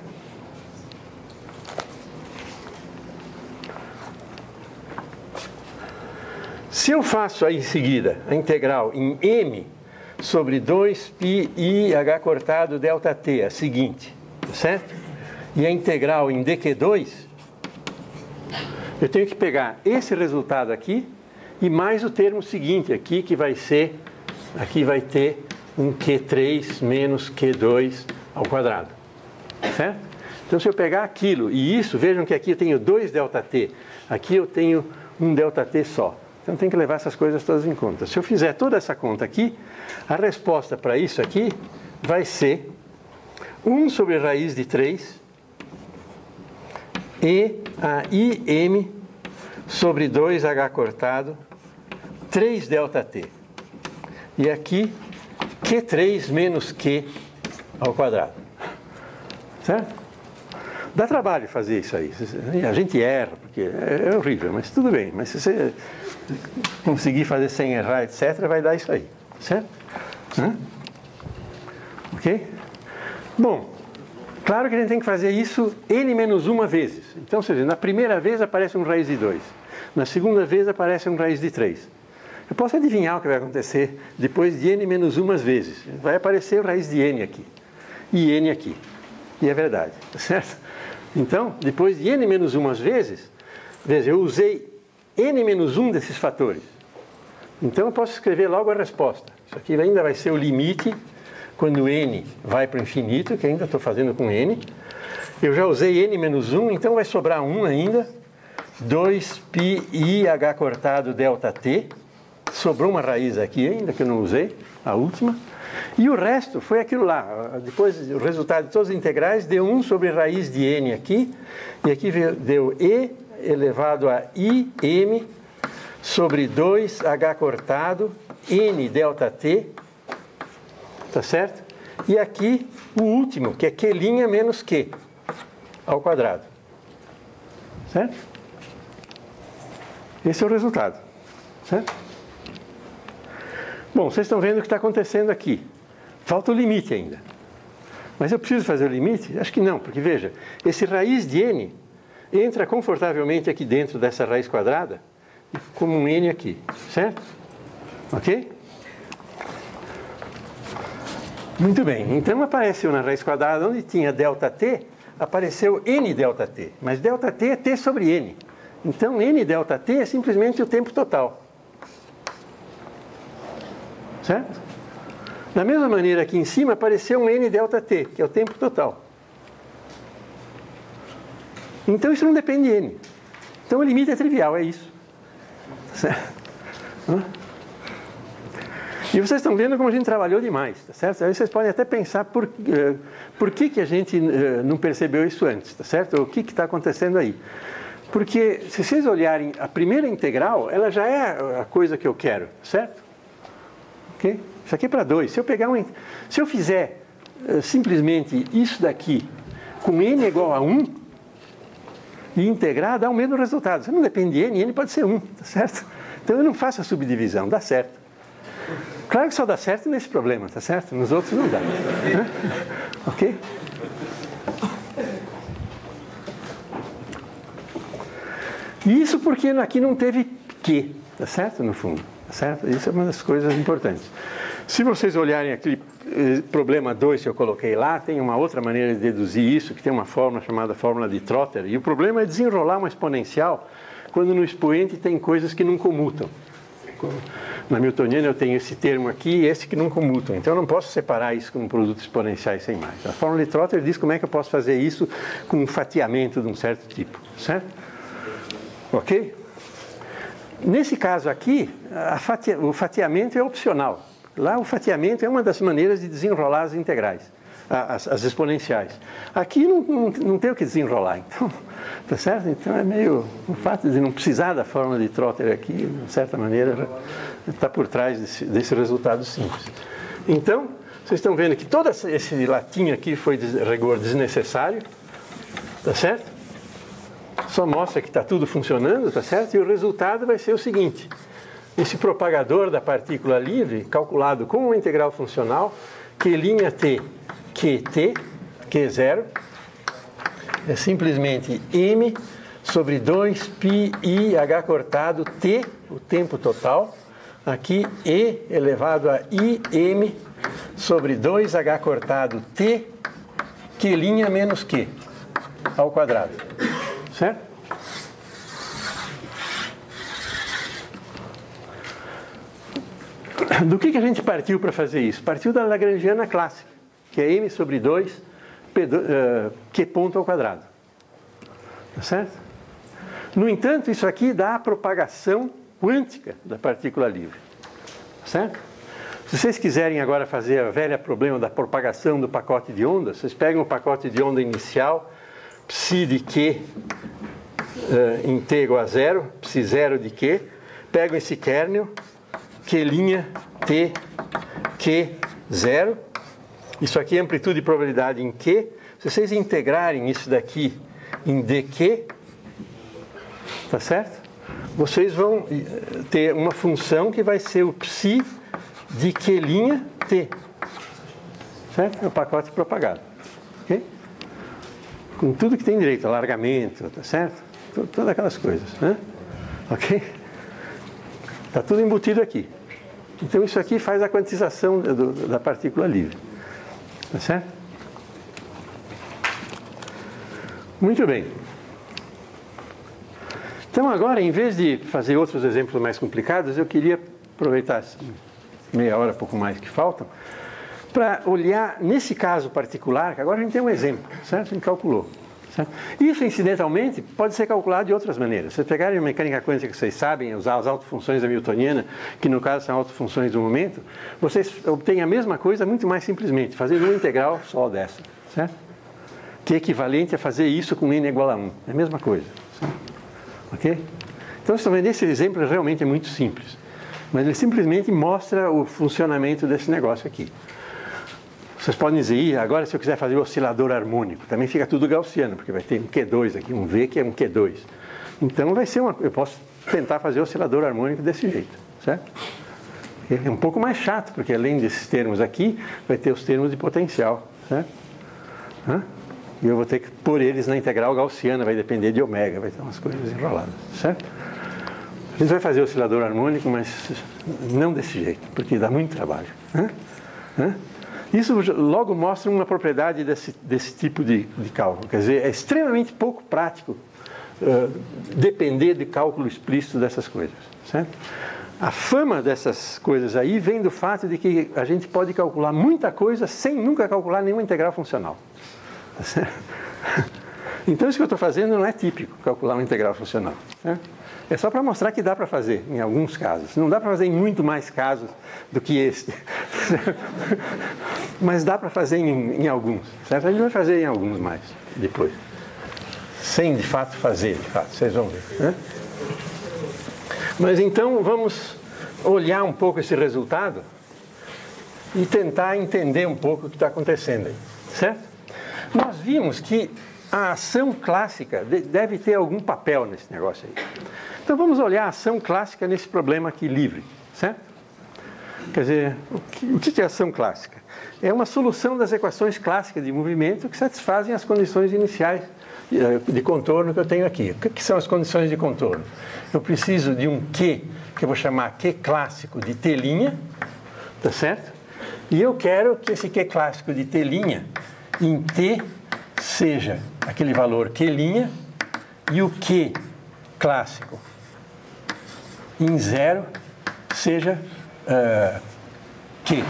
Se eu faço aí em seguida a integral em m sobre 2πi h cortado ΔT, a seguinte, certo? E a integral em dq2, eu tenho que pegar esse resultado aqui e mais o termo seguinte aqui, que vai ser, aqui vai ter um q3 menos q2 ao quadrado, certo? Então se eu pegar aquilo e isso, vejam que aqui eu tenho 2ΔT, aqui eu tenho um ΔT só. Então tem que levar essas coisas todas em conta. Se eu fizer toda essa conta aqui, a resposta para isso aqui vai ser 1 sobre raiz de 3 e a im sobre 2h cortado 3ΔT. E aqui Q3 menos Q ao quadrado. Certo? Dá trabalho fazer isso aí. A gente erra, porque é horrível, mas tudo bem. Mas se você conseguir fazer sem errar, etc., vai dar isso aí. Certo? Ok? Bom, claro que a gente tem que fazer isso n menos uma vezes. Então, você vê, na primeira vez aparece um raiz de 2. Na segunda vez aparece um raiz de 3. Eu posso adivinhar o que vai acontecer depois de n menos umas vezes. Vai aparecer o raiz de n aqui. E n aqui. E é verdade, certo? Então, depois de n-1 vezes, veja, eu usei n-1 desses fatores. Então eu posso escrever logo a resposta. Isso aqui ainda vai ser o limite quando n vai para o infinito, que ainda estou fazendo com n. Eu já usei n-1, então vai sobrar 1 ainda. 2πih cortado ΔT. Sobrou uma raiz aqui ainda, que eu não usei, a última. E o resto foi aquilo lá. Depois, o resultado de todas as integrais deu 1 sobre raiz de n aqui. E aqui deu e elevado a im sobre 2h cortado n ΔT. Tá certo? E aqui o último, que é q' menos q ao quadrado. Certo? Esse é o resultado. Certo? Bom, vocês estão vendo o que está acontecendo aqui. Falta o limite ainda. Mas eu preciso fazer o limite? Acho que não, porque veja, esse raiz de n entra confortavelmente aqui dentro dessa raiz quadrada, como um n aqui, certo? Ok? Muito bem, então apareceu na raiz quadrada onde tinha ΔT, apareceu n ΔT, mas ΔT é t sobre n. Então n ΔT é simplesmente o tempo total. Certo? Da mesma maneira aqui em cima apareceu um n ΔT, que é o tempo total. Então isso não depende de n. Então o limite é trivial, é isso. Certo? E vocês estão vendo como a gente trabalhou demais, tá certo? Aí vocês podem até pensar por que a gente não percebeu isso antes, tá certo? O que está acontecendo aí? Porque se vocês olharem a primeira integral, ela já é a coisa que eu quero, certo? Okay? Isso aqui é para 2. Se eu fizer simplesmente isso daqui com n igual a 1 e integrar, dá o mesmo resultado. Você não depende de n pode ser 1, tá certo? Então eu não faço a subdivisão, dá certo. Claro que só dá certo nesse problema, tá certo? Nos outros não dá. Ok? E isso porque aqui não teve Q, tá certo? No fundo, tá certo? Isso é uma das coisas importantes. Se vocês olharem aquele problema 2 que eu coloquei lá, tem uma outra maneira de deduzir isso, que tem uma fórmula chamada fórmula de Trotter. E o problema é desenrolar uma exponencial quando no expoente tem coisas que não comutam. Na newtoniana eu tenho esse termo aqui e esse que não comutam. Então eu não posso separar isso como produtos exponenciais sem mais. A fórmula de Trotter diz como é que eu posso fazer isso com um fatiamento de um certo tipo. Certo? Ok? Nesse caso aqui, o fatiamento é opcional. Lá o fatiamento é uma das maneiras de desenrolar as integrais, as exponenciais. Aqui não tem o que desenrolar, então, tá certo? Então é meio... O fato de não precisar da fórmula de Trotter aqui, de certa maneira, está por trás desse resultado simples. Então, vocês estão vendo que todo esse latim aqui foi de rigor desnecessário, tá certo? Só mostra que está tudo funcionando, tá certo? E o resultado vai ser o seguinte: esse propagador da partícula livre, calculado com uma integral funcional, Q'T, Qt, Q0, é simplesmente m sobre 2πih cortado t, o tempo total, aqui e elevado a im sobre 2h cortado t, Q' menos q, ao quadrado. Certo? Do que a gente partiu para fazer isso? Partiu da Lagrangiana clássica, que é m sobre 2 q ponto ao quadrado. Tá certo? No entanto, isso aqui dá a propagação quântica da partícula livre. Tá certo? Se vocês quiserem agora fazer a velha problema da propagação do pacote de ondas, vocês pegam o pacote de onda inicial, psi de q em t igual a 0, psi 0 de q, pegam esse kernel, Q' t, q 0, isso aqui é amplitude e probabilidade em q. Se vocês integrarem isso daqui em dq, tá certo? Vocês vão ter uma função que vai ser o psi de Q' t, certo? É o pacote propagado, ok? Com tudo que tem direito, alargamento, tá certo? Todas aquelas coisas, né? Ok? Está tudo embutido aqui. Então isso aqui faz a quantização da partícula livre. Tá certo? Muito bem. Então agora, em vez de fazer outros exemplos mais complicados, eu queria aproveitar essa meia hora, pouco mais que faltam, para olhar nesse caso particular, que agora a gente tem um exemplo, certo? A gente calculou. Certo? Isso, incidentalmente, pode ser calculado de outras maneiras. Se vocês pegarem a mecânica quântica que vocês sabem, usar as autofunções da Newtoniana, que no caso são autofunções do momento, vocês obtêm a mesma coisa muito mais simplesmente, fazendo uma integral só dessa, certo? Que é equivalente a fazer isso com n igual a 1. É a mesma coisa. Certo? Ok? Então, vocês estão vendo, esse exemplo realmente é muito simples. Mas ele simplesmente mostra o funcionamento desse negócio aqui. Vocês podem dizer, agora se eu quiser fazer o oscilador harmônico, também fica tudo gaussiano, porque vai ter um Q2 aqui, um V que é um Q2. Então vai ser eu posso tentar fazer o oscilador harmônico desse jeito, certo? É um pouco mais chato, porque além desses termos aqui, vai ter os termos de potencial, certo? E eu vou ter que pôr eles na integral gaussiana, vai depender de ômega, vai ter umas coisas enroladas, certo? A gente vai fazer o oscilador harmônico, mas não desse jeito, porque dá muito trabalho. Isso logo mostra uma propriedade desse tipo de cálculo. Quer dizer, é extremamente pouco prático depender de cálculo explícito dessas coisas. Certo? A fama dessas coisas aí vem do fato de que a gente pode calcular muita coisa sem nunca calcular nenhuma integral funcional. Tá certo? Então, isso que eu estou fazendo não é típico, calcular uma integral funcional. Certo? É só para mostrar que dá para fazer, em alguns casos. Não dá para fazer em muito mais casos do que este. Mas dá para fazer em alguns. Certo? A gente vai fazer em alguns mais depois. Sem, de fato, fazer, de fato. Vocês vão ver. Né? Mas então, vamos olhar um pouco esse resultado e tentar entender um pouco o que está acontecendo aí. Certo? Nós vimos que a ação clássica deve ter algum papel nesse negócio aí. Então vamos olhar a ação clássica nesse problema aqui livre, certo? Quer dizer, o que é ação clássica? É uma solução das equações clássicas de movimento que satisfazem as condições iniciais de contorno que eu tenho aqui. O que são as condições de contorno? Eu preciso de um Q, que eu vou chamar Q clássico de T', tá certo? E eu quero que esse Q clássico de T' em T seja aquele valor Q' e o Q clássico em 0 seja Q.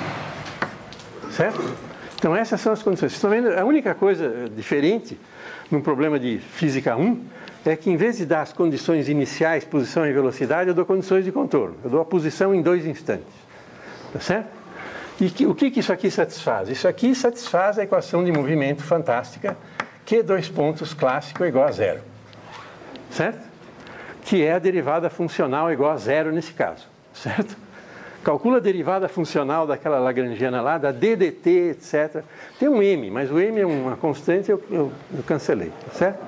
Certo? Então essas são as condições. Vocês estão vendo? A única coisa diferente num problema de física 1 é que em vez de dar as condições iniciais, posição e velocidade, eu dou condições de contorno. Eu dou a posição em 2 instantes. Tá certo? E o que isso aqui satisfaz? Isso aqui satisfaz a equação de movimento fantástica Q dois pontos clássico é igual a 0. Certo? Que é a derivada funcional igual a 0 nesse caso. Certo? Calcula a derivada funcional daquela lagrangiana lá, da d dt, etc. Tem um m, mas o m é uma constante, eu cancelei. Certo?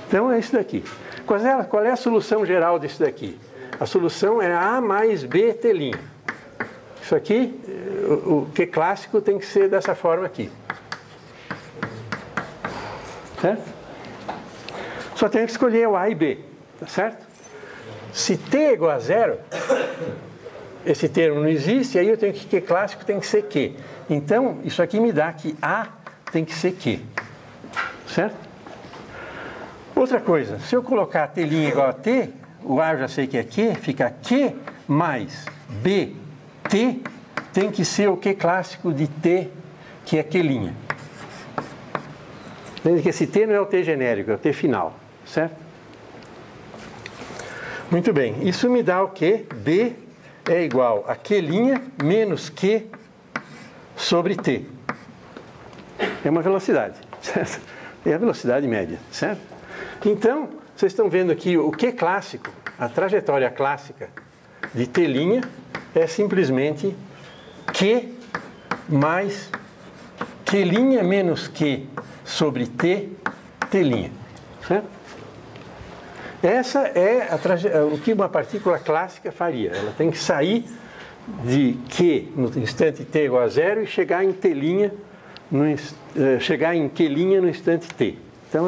Então é isso daqui. Qual é a solução geral disso daqui? A solução é A mais B T'. Isso aqui, o Q clássico tem que ser dessa forma aqui. Certo? Só tenho que escolher o A e B. Tá certo? Se T é igual a 0, esse termo não existe, aí eu tenho que Q clássico tem que ser Q. Então, isso aqui me dá que A tem que ser Q. Certo? Outra coisa, se eu colocar T' igual a T, o A eu já sei que é Q, fica Q mais B T tem que ser o Q clássico de T, que é Q'. Lembre que esse T não é o T genérico, é o T final. Certo? Muito bem, isso me dá o quê? B é igual a Q' menos Q sobre T. É uma velocidade, certo? É a velocidade média, certo? Então, vocês estão vendo aqui o Q clássico, a trajetória clássica de T' é simplesmente Q mais Q' menos Q sobre T', certo? Essa é o que uma partícula clássica faria. Ela tem que sair de Q no instante t igual a 0 e chegar em T', chegar em Q' no instante t. Então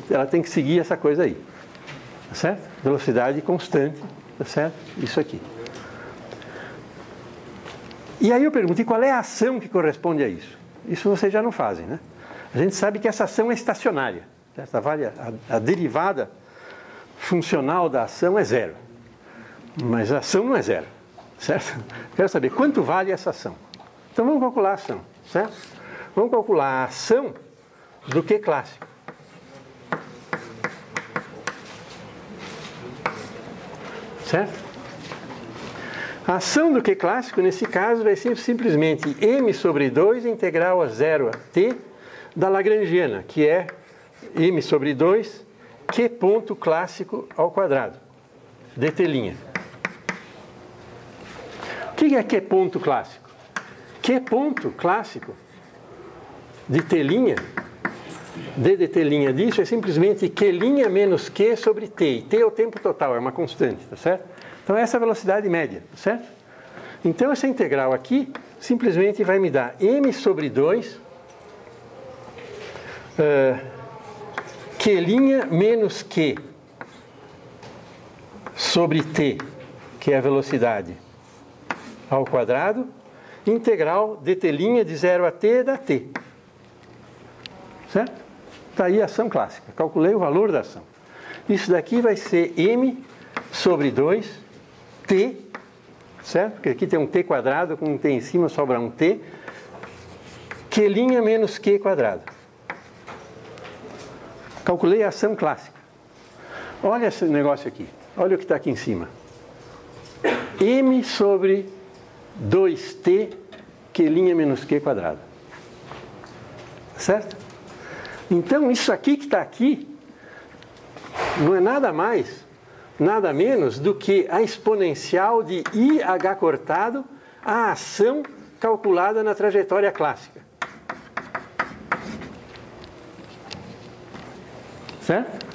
ela tem que seguir essa coisa aí. Tá certo? Velocidade constante, tá certo? Isso aqui. E aí eu pergunto, e qual é a ação que corresponde a isso? Isso vocês já não fazem, né? A gente sabe que essa ação é estacionária. certo? A derivada funcional da ação é zero. Mas a ação não é zero, certo? Quero saber quanto vale essa ação. Então vamos calcular a ação, certo? Vamos calcular a ação do Q clássico. Certo? A ação do Q clássico, nesse caso, vai ser simplesmente m sobre 2 integral a 0 a t da Lagrangiana, que é m sobre 2 Q ponto clássico ao quadrado, dt'. O que é Q ponto clássico? Q ponto clássico de t', d dt' disso é simplesmente Q' menos Q sobre t. E t é o tempo total, é uma constante, tá certo? Então essa é a velocidade média, tá certo? Então essa integral aqui simplesmente vai me dar m sobre 2 Q' menos Q sobre t, que é a velocidade, ao quadrado, integral dt' de 0 a t da t. Certo? Está aí a ação clássica. Calculei o valor da ação. Isso daqui vai ser m sobre 2 t, certo? Porque aqui tem um t quadrado, com um t em cima sobra um t, Q' menos Q quadrado. Calculei a ação clássica. Olha esse negócio aqui. Olha o que está aqui em cima. M sobre 2t Q' menos Q quadrado. Certo? Então, isso aqui que está aqui não é nada mais, nada menos do que a exponencial de IH cortado a ação calculada na trajetória clássica. Certo?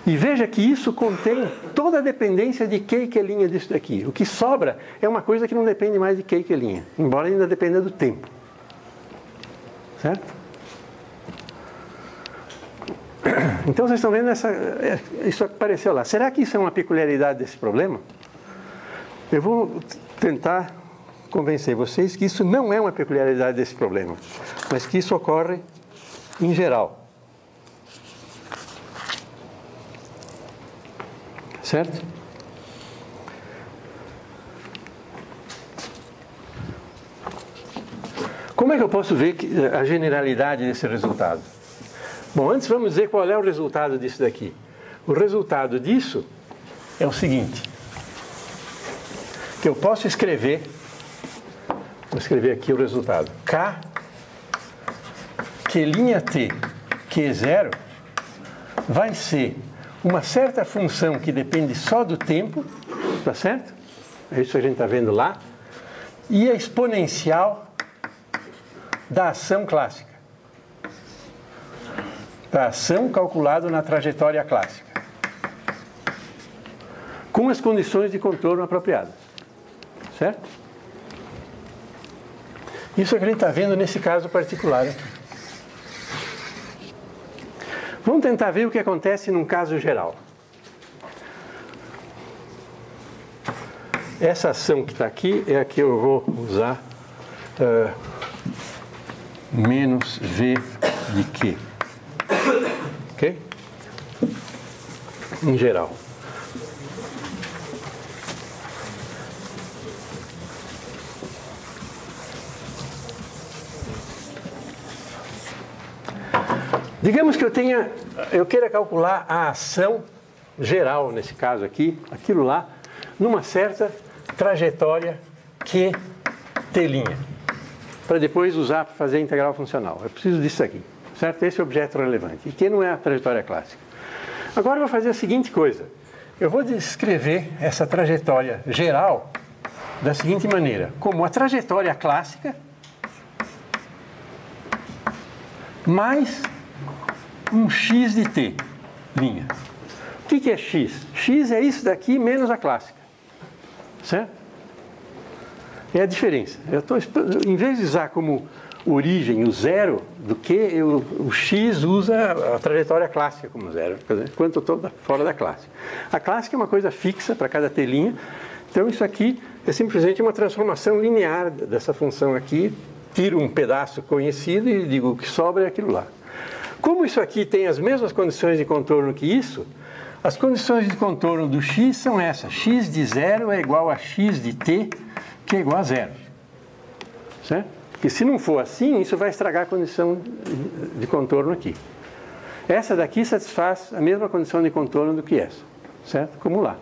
E veja que isso contém toda a dependência de Q e Q' disso daqui. O que sobra é uma coisa que não depende mais de Q e Q', embora ainda dependa do tempo. Certo? Então vocês estão vendo isso apareceu lá. Será que isso é uma peculiaridade desse problema? Eu vou tentar convencer vocês que isso não é uma peculiaridade desse problema, mas que isso ocorre em geral. Certo? Como é que eu posso ver a generalidade desse resultado? Bom, antes vamos dizer qual é o resultado disso daqui. O resultado disso é o seguinte, que eu posso escrever, vou escrever aqui o resultado, K, Q', Q0, vai ser uma certa função que depende só do tempo, tá certo? É isso que a gente está vendo lá, e a exponencial da ação clássica. Da ação calculada na trajetória clássica. Com as condições de contorno apropriadas. Certo? Isso é o que a gente está vendo nesse caso particular aqui. Vamos tentar ver o que acontece num caso geral. Essa ação que está aqui é a que eu vou usar menos V de Q. Ok? Em geral. Digamos que eu queira calcular a ação geral, nesse caso aqui, aquilo lá, numa certa trajetória QT', para depois usar para fazer a integral funcional. Eu preciso disso aqui, certo? Esse é o objeto relevante. E Q não é a trajetória clássica. Agora eu vou fazer a seguinte coisa. Eu vou descrever essa trajetória geral da seguinte maneira, como a trajetória clássica mais um x de t, linha. O que é x? X é isso daqui menos a clássica. Certo? É a diferença. Em vez de usar como origem o zero do Q, o x usa a trajetória clássica como zero, enquanto eu estou fora da clássica. A clássica é uma coisa fixa para cada t', então isso aqui é simplesmente uma transformação linear dessa função aqui tiro um pedaço conhecido e digo o que sobra é aquilo lá. Como isso aqui tem as mesmas condições de contorno que isso, as condições de contorno do x são essas. X de 0 é igual a x de t, que é igual a 0. Certo? Porque se não for assim, isso vai estragar a condição de contorno aqui. Essa daqui satisfaz a mesma condição de contorno do que essa. Certo? Como lá.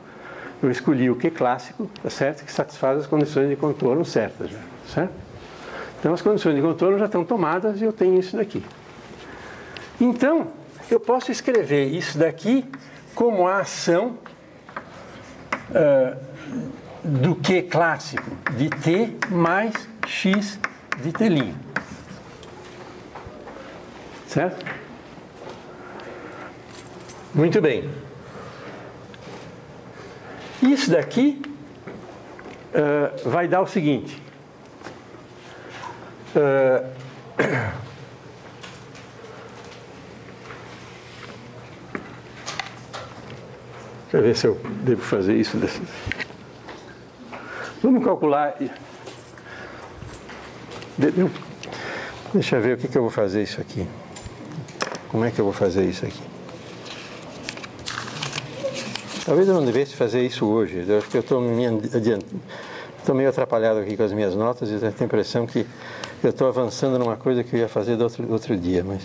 Eu escolhi o Q clássico, tá certo? Que satisfaz as condições de contorno certas. Já, certo? Então as condições de contorno já estão tomadas e eu tenho isso daqui. Então, eu posso escrever isso daqui como a ação do Q clássico de t mais x de t'. Certo? Muito bem. Isso daqui vai dar o seguinte. Deixa eu ver se eu devo fazer isso. Vamos calcular. Deixa eu ver o que eu vou fazer isso aqui. Como é que eu vou fazer isso aqui? Talvez eu não devesse fazer isso hoje. Eu acho que eu estou meio atrapalhado aqui com as minhas notas e eu tenho a impressão que eu estou avançando numa coisa que eu ia fazer outro dia, mas...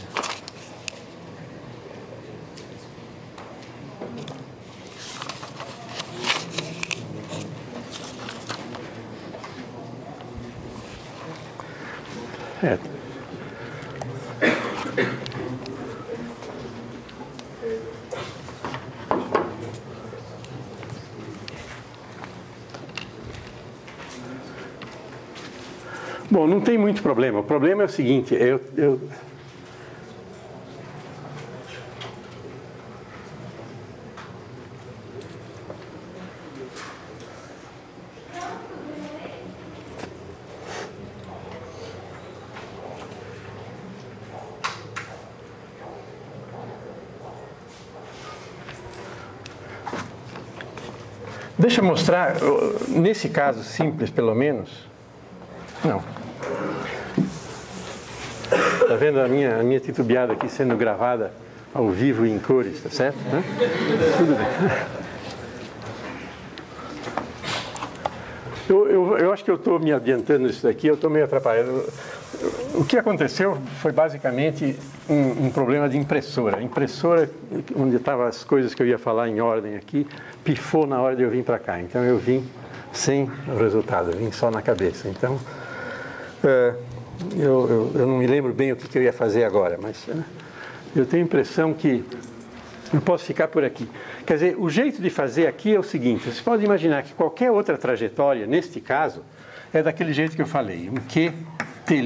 Bom, não tem muito problema. O problema é o seguinte, deixa eu mostrar, nesse caso simples, pelo menos. Não. Está vendo a minha titubeada aqui sendo gravada ao vivo em cores, tá certo? Tudo bem. Eu acho que eu estou me adiantando isso daqui, eu estou meio atrapalhado. O que aconteceu foi basicamente um problema de impressora. A impressora, onde estavam as coisas que eu ia falar em ordem aqui, pifou na hora de eu vir para cá. Então eu vim sem o resultado, eu vim só na cabeça. Então, eu não me lembro bem o que eu ia fazer agora, mas eu tenho a impressão que eu posso ficar por aqui. Quer dizer, o jeito de fazer aqui é o seguinte, você pode imaginar que qualquer outra trajetória, neste caso, é daquele jeito que eu falei. Um Q t'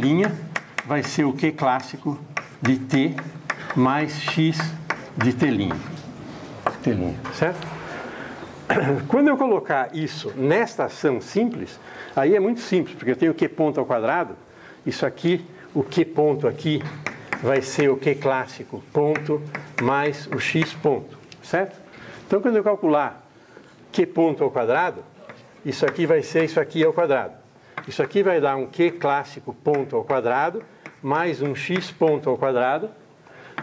vai ser o Q clássico de t mais x de t'. Certo? Quando eu colocar isso nesta ação simples, aí é muito simples, porque eu tenho o Q ponto ao quadrado, isso aqui, o Q ponto aqui, vai ser o Q clássico ponto mais o x ponto, certo? Então, quando eu calcular Q ponto ao quadrado, isso aqui vai ser isso aqui ao quadrado. Isso aqui vai dar um Q clássico ponto ao quadrado, mais um x ponto ao quadrado,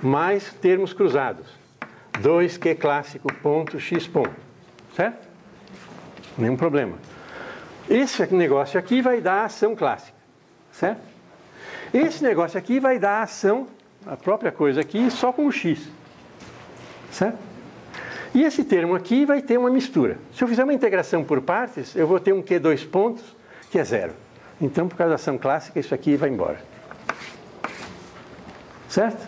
mais termos cruzados. 2Q clássico ponto x ponto, certo? Nenhum problema. Esse negócio aqui vai dar a ação clássica, certo? Esse negócio aqui vai dar a ação, a própria coisa aqui, só com o x, certo? E esse termo aqui vai ter uma mistura. Se eu fizer uma integração por partes, eu vou ter um Q dois pontos, que é 0. Então, por causa da ação clássica, isso aqui vai embora. Certo?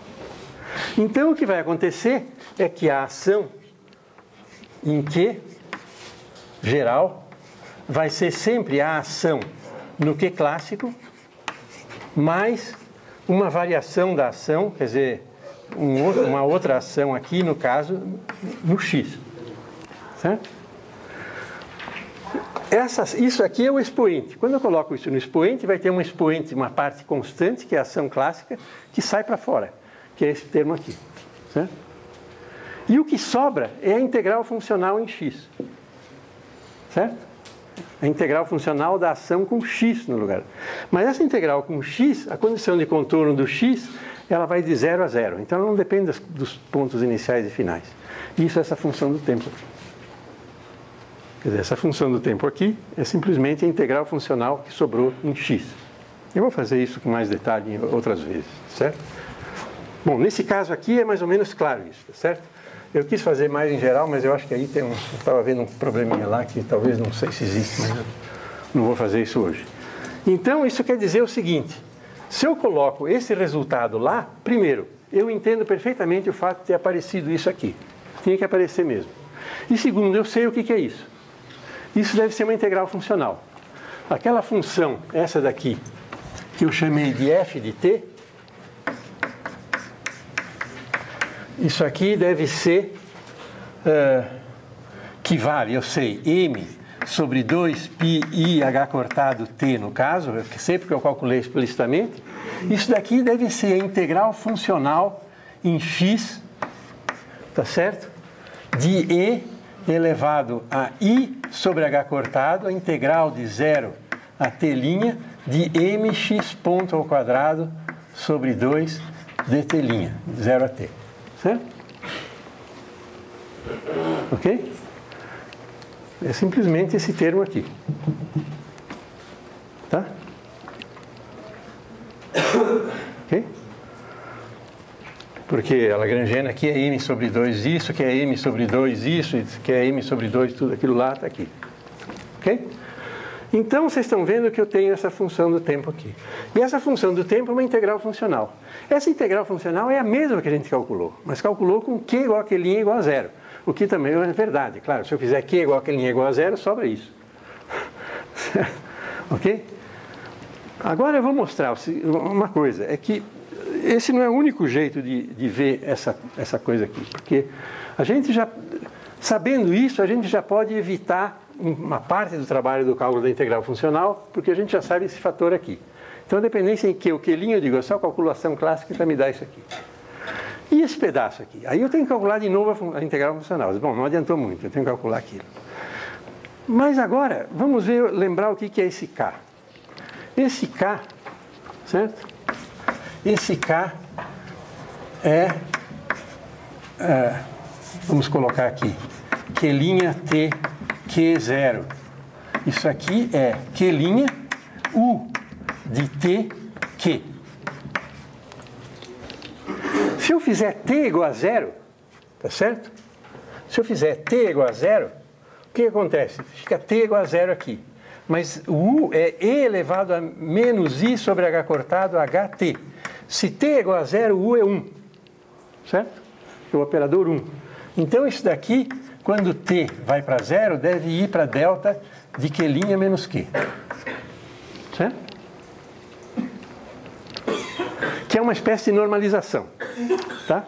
Então, o que vai acontecer é que a ação em Q geral vai ser sempre a ação no Q clássico mais uma variação da ação, quer dizer, uma outra ação aqui, no caso, no x. Certo? Isso aqui é o expoente. Quando eu coloco isso no expoente, vai ter um expoente, uma parte constante, que é a ação clássica, que sai para fora, que é esse termo aqui. Certo? E o que sobra é a integral funcional em x. Certo? A integral funcional da ação com x no lugar. Mas essa integral com x, a condição de contorno do x, ela vai de 0 a 0. Então ela não depende dos pontos iniciais e finais. Isso é essa função do tempo aqui. Quer dizer, essa função do tempo aqui é simplesmente a integral funcional que sobrou em x. Eu vou fazer isso com mais detalhe outras vezes, certo? Bom, nesse caso aqui é mais ou menos claro isso, certo? Eu quis fazer mais em geral, mas eu acho que aí tem eu estava vendo um probleminha lá que talvez não sei se existe, mas eu não vou fazer isso hoje. Então, isso quer dizer o seguinte: se eu coloco esse resultado lá, primeiro, eu entendo perfeitamente o fato de ter aparecido isso aqui. Tinha que aparecer mesmo. E segundo, eu sei o que é isso. Isso deve ser uma integral funcional. Aquela função, essa daqui, que eu chamei de f de t, isso aqui deve ser, que vale, eu sei, m sobre 2πi h cortado t, no caso, sempre que eu calculei explicitamente. Isso daqui deve ser a integral funcional em x, tá certo? De e elevado a i sobre h cortado, a integral de 0 a t' de mx ponto ao quadrado sobre 2 dt', de 0 a t. Certo? Ok? É simplesmente esse termo aqui. Tá? Ok? Porque a lagrangiana aqui é m sobre 2 isso, que é m sobre 2 isso, que é m sobre 2 tudo aquilo lá, está aqui. Ok? Então, vocês estão vendo que eu tenho essa função do tempo aqui. E essa função do tempo é uma integral funcional. Essa integral funcional é a mesma que a gente calculou, mas calculou com q igual a q' igual a zero. O que também é verdade. Claro, se eu fizer q igual a q' igual a zero, sobra isso. Ok? Agora eu vou mostrar uma coisa. É que esse não é o único jeito de ver essa coisa aqui. Porque a gente já, sabendo isso, a gente já pode evitar uma parte do trabalho do cálculo da integral funcional, porque a gente já sabe esse fator aqui. Então, a dependência em que o q'inho, eu digo, é só calculação clássica para me dar isso aqui. E esse pedaço aqui? Aí eu tenho que calcular de novo a integral funcional. Bom, não adiantou muito, eu tenho que calcular aquilo. Mas agora, vamos lembrar o que é esse k. Esse k, certo? Esse k vamos colocar aqui, q'T Q0. Isso aqui é Q' U de T Q. Se eu fizer T igual a zero, tá certo? Se eu fizer T igual a zero, o que acontece? Fica T igual a zero aqui. Mas o U é E elevado a menos I sobre H cortado HT. Se T é igual a zero, o U é 1. Certo? É o operador 1. Então, isso daqui, quando T vai para zero, deve ir para delta de Q' menos Q. Certo? Que é uma espécie de normalização. Tá?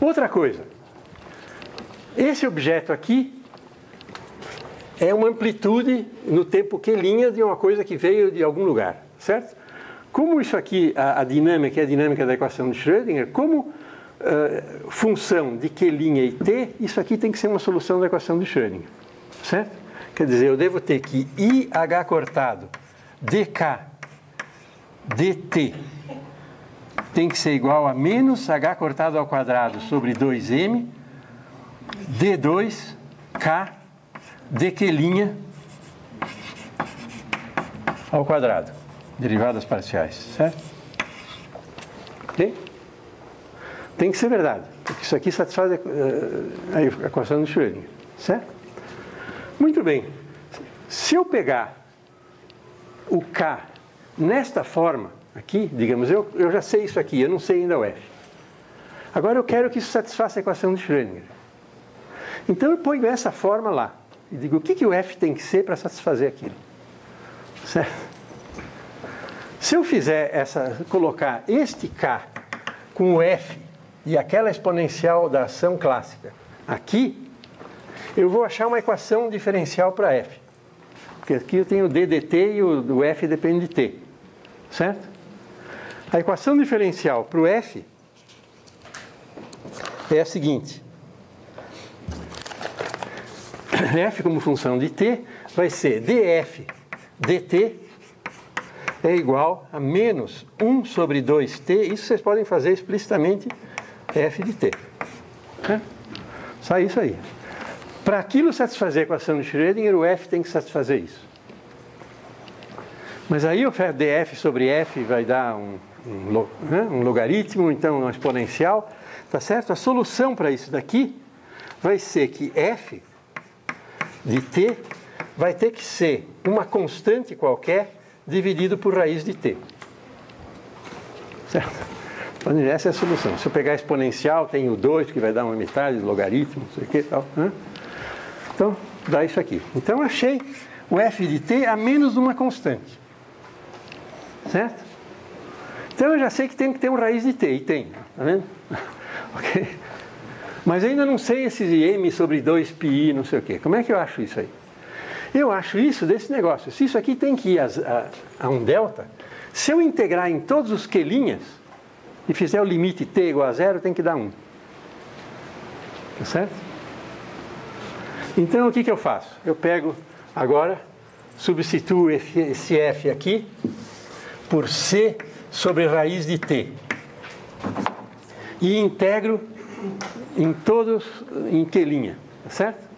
Outra coisa. Esse objeto aqui é uma amplitude no tempo Q' de uma coisa que veio de algum lugar. Certo? Como isso aqui, a dinâmica é a dinâmica da equação de Schrödinger, como função de Q' e T, isso aqui tem que ser uma solução da equação de Schrödinger. Certo? Quer dizer, eu devo ter que IH cortado dk dt tem que ser igual a menos H cortado ao quadrado sobre 2m d2k dq' ao quadrado. Derivadas parciais, certo? Ok? Tem que ser verdade, porque isso aqui satisfaz a equação de Schrödinger, certo? Muito bem. Se eu pegar o K nesta forma aqui, digamos, eu já sei isso aqui, eu não sei ainda o F. Agora eu quero que isso satisfaça a equação de Schrödinger. Então eu ponho essa forma lá e digo o que o F tem que ser para satisfazer aquilo. Certo? Se eu fizer colocar este K com o F e aquela exponencial da ação clássica aqui, eu vou achar uma equação diferencial para F. Porque aqui eu tenho D dt e o F depende de T. Certo? A equação diferencial para o F é a seguinte. f como função de t vai ser df dt é igual a menos 1 sobre 2t, isso vocês podem fazer explicitamente f de t. Só isso aí. Para aquilo satisfazer a equação de Schrödinger, o f tem que satisfazer isso. Mas aí o df sobre f vai dar um logaritmo, então uma exponencial, tá certo? A solução para isso daqui vai ser que f de t vai ter que ser uma constante qualquer dividido por raiz de t. Certo? Então, essa é a solução. Se eu pegar a exponencial, tem o 2, que vai dar uma metade do logaritmo, não sei o que tal. Então, dá isso aqui. Então, achei o f de t a menos uma constante. Certo? Então, eu já sei que tem que ter uma raiz de t, e tem. Tá vendo? Ok? Mas ainda não sei esse m sobre 2πi, não sei o quê. Como é que eu acho isso aí? Eu acho isso desse negócio. Se isso aqui tem que ir a um delta, se eu integrar em todos os quelinhas e fizer o limite t igual a 0, tem que dar 1. Tá certo? Então, o que eu faço? Eu pego agora, substituo esse f aqui por c sobre raiz de t. E integro em todos, em quelinha. Tá certo?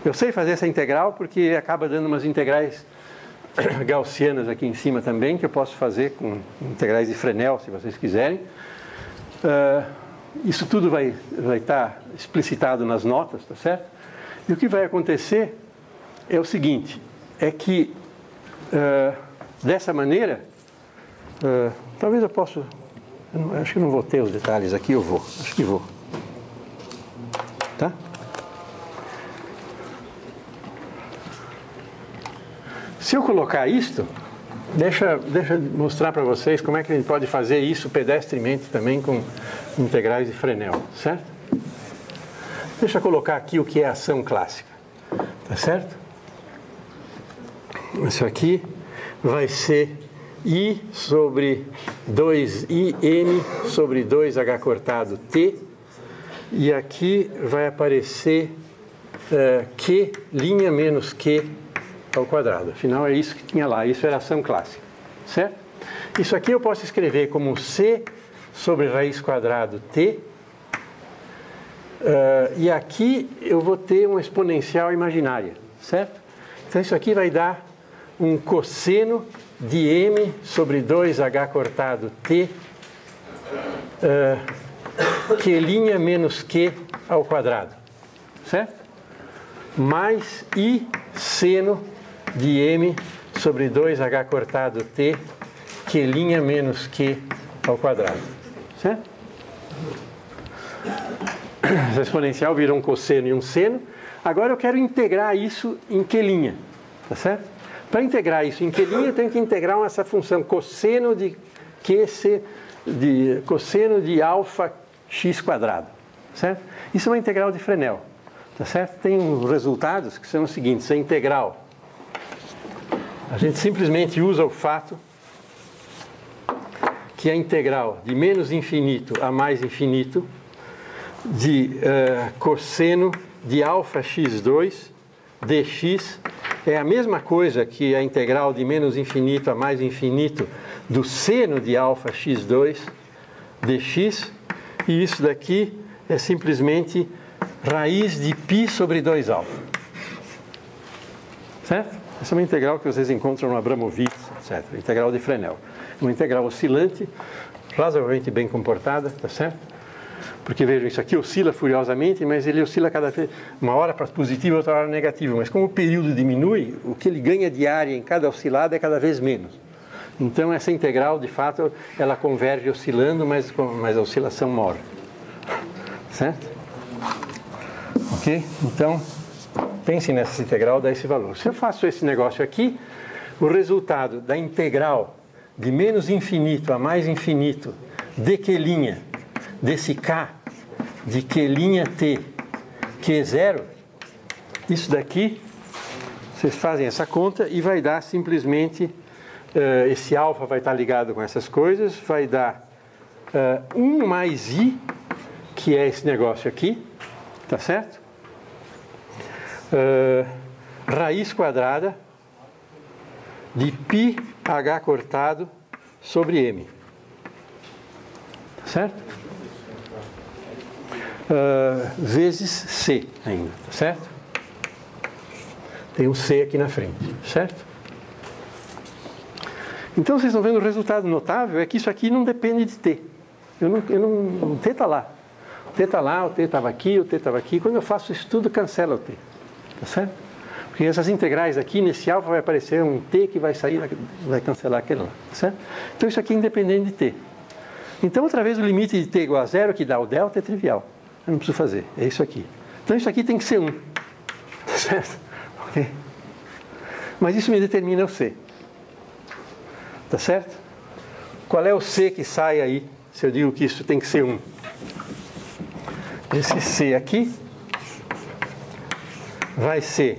Eu sei fazer essa integral porque acaba dando umas integrais gaussianas aqui em cima também, que eu posso fazer com integrais de Fresnel, se vocês quiserem. Isso tudo vai estar explicitado nas notas, tá certo? E o que vai acontecer é o seguinte, é que dessa maneira, talvez eu possa, acho que não vou ter os detalhes aqui, eu vou, acho que vou. Tá? Se eu colocar isto, deixa eu mostrar para vocês como é que a gente pode fazer isso pedestremente também com integrais de Fresnel, certo? Deixa eu colocar aqui o que é ação clássica, tá certo? Isso aqui vai ser I sobre 2IM sobre 2H cortado T, e aqui vai aparecer Q' menos Q ao quadrado. Afinal, é isso que tinha lá. Isso era ação clássica. Certo? Isso aqui eu posso escrever como C sobre raiz quadrado T. E aqui eu vou ter uma exponencial imaginária. Certo? Então, isso aqui vai dar um cosseno de M sobre 2H cortado T, Q' menos Q ao quadrado. Certo? Mais I seno de M sobre 2H cortado T, Q' menos Q ao quadrado. Certo? Essa exponencial virou um cosseno e um seno. Agora eu quero integrar isso em Q'. Tá certo? Para integrar isso em Q', eu tenho que integrar essa função cosseno de QC, de cosseno de alfa x quadrado. Certo? Isso é uma integral de Fresnel. Tá certo? Tem uns resultados que são os seguintes: a integral, a gente simplesmente usa o fato que a integral de menos infinito a mais infinito de cosseno de alfa x2 dx é a mesma coisa que a integral de menos infinito a mais infinito do seno de alfa x2 dx, e isso daqui é simplesmente raiz de π sobre 2α. Certo? Essa é uma integral que vocês encontram no Abramovitz, etc. Integral de Fresnel. Uma integral oscilante, razoavelmente bem comportada, tá certo? Porque, vejam, isso aqui oscila furiosamente, mas ele oscila cada vez, uma hora para positivo, outra hora negativo. Mas como o período diminui, o que ele ganha de área em cada oscilada é cada vez menos. Então, essa integral, de fato, ela converge oscilando, mas a oscilação morre. Certo? Ok? Então, pense nessa integral, dá esse valor. Se eu faço esse negócio aqui, o resultado da integral de menos infinito a mais infinito de Q', desse K, de Q' T, Q0, isso daqui, vocês fazem essa conta e vai dar simplesmente, esse alfa vai estar ligado com essas coisas, vai dar 1 mais I, que é esse negócio aqui, tá certo? raiz quadrada de πh cortado sobre m. Certo? Vezes c ainda, tá certo? Tem um c aqui na frente, certo? Então vocês estão vendo o resultado notável é que isso aqui não depende de t. O t está lá. O t está lá, o t estava aqui, o t estava aqui. Quando eu faço isso tudo, cancela o t. Tá certo? Porque essas integrais aqui, nesse alfa vai aparecer um t que vai sair, vai cancelar aquele lá. Tá certo? Então isso aqui é independente de t. Então outra vez o limite de t igual a zero, que dá o delta, é trivial. Eu não preciso fazer. É isso aqui. Então isso aqui tem que ser 1. Tá certo? Ok? Mas isso me determina o c. Tá certo? Qual é o c que sai aí, se eu digo que isso tem que ser 1? Esse c aqui vai ser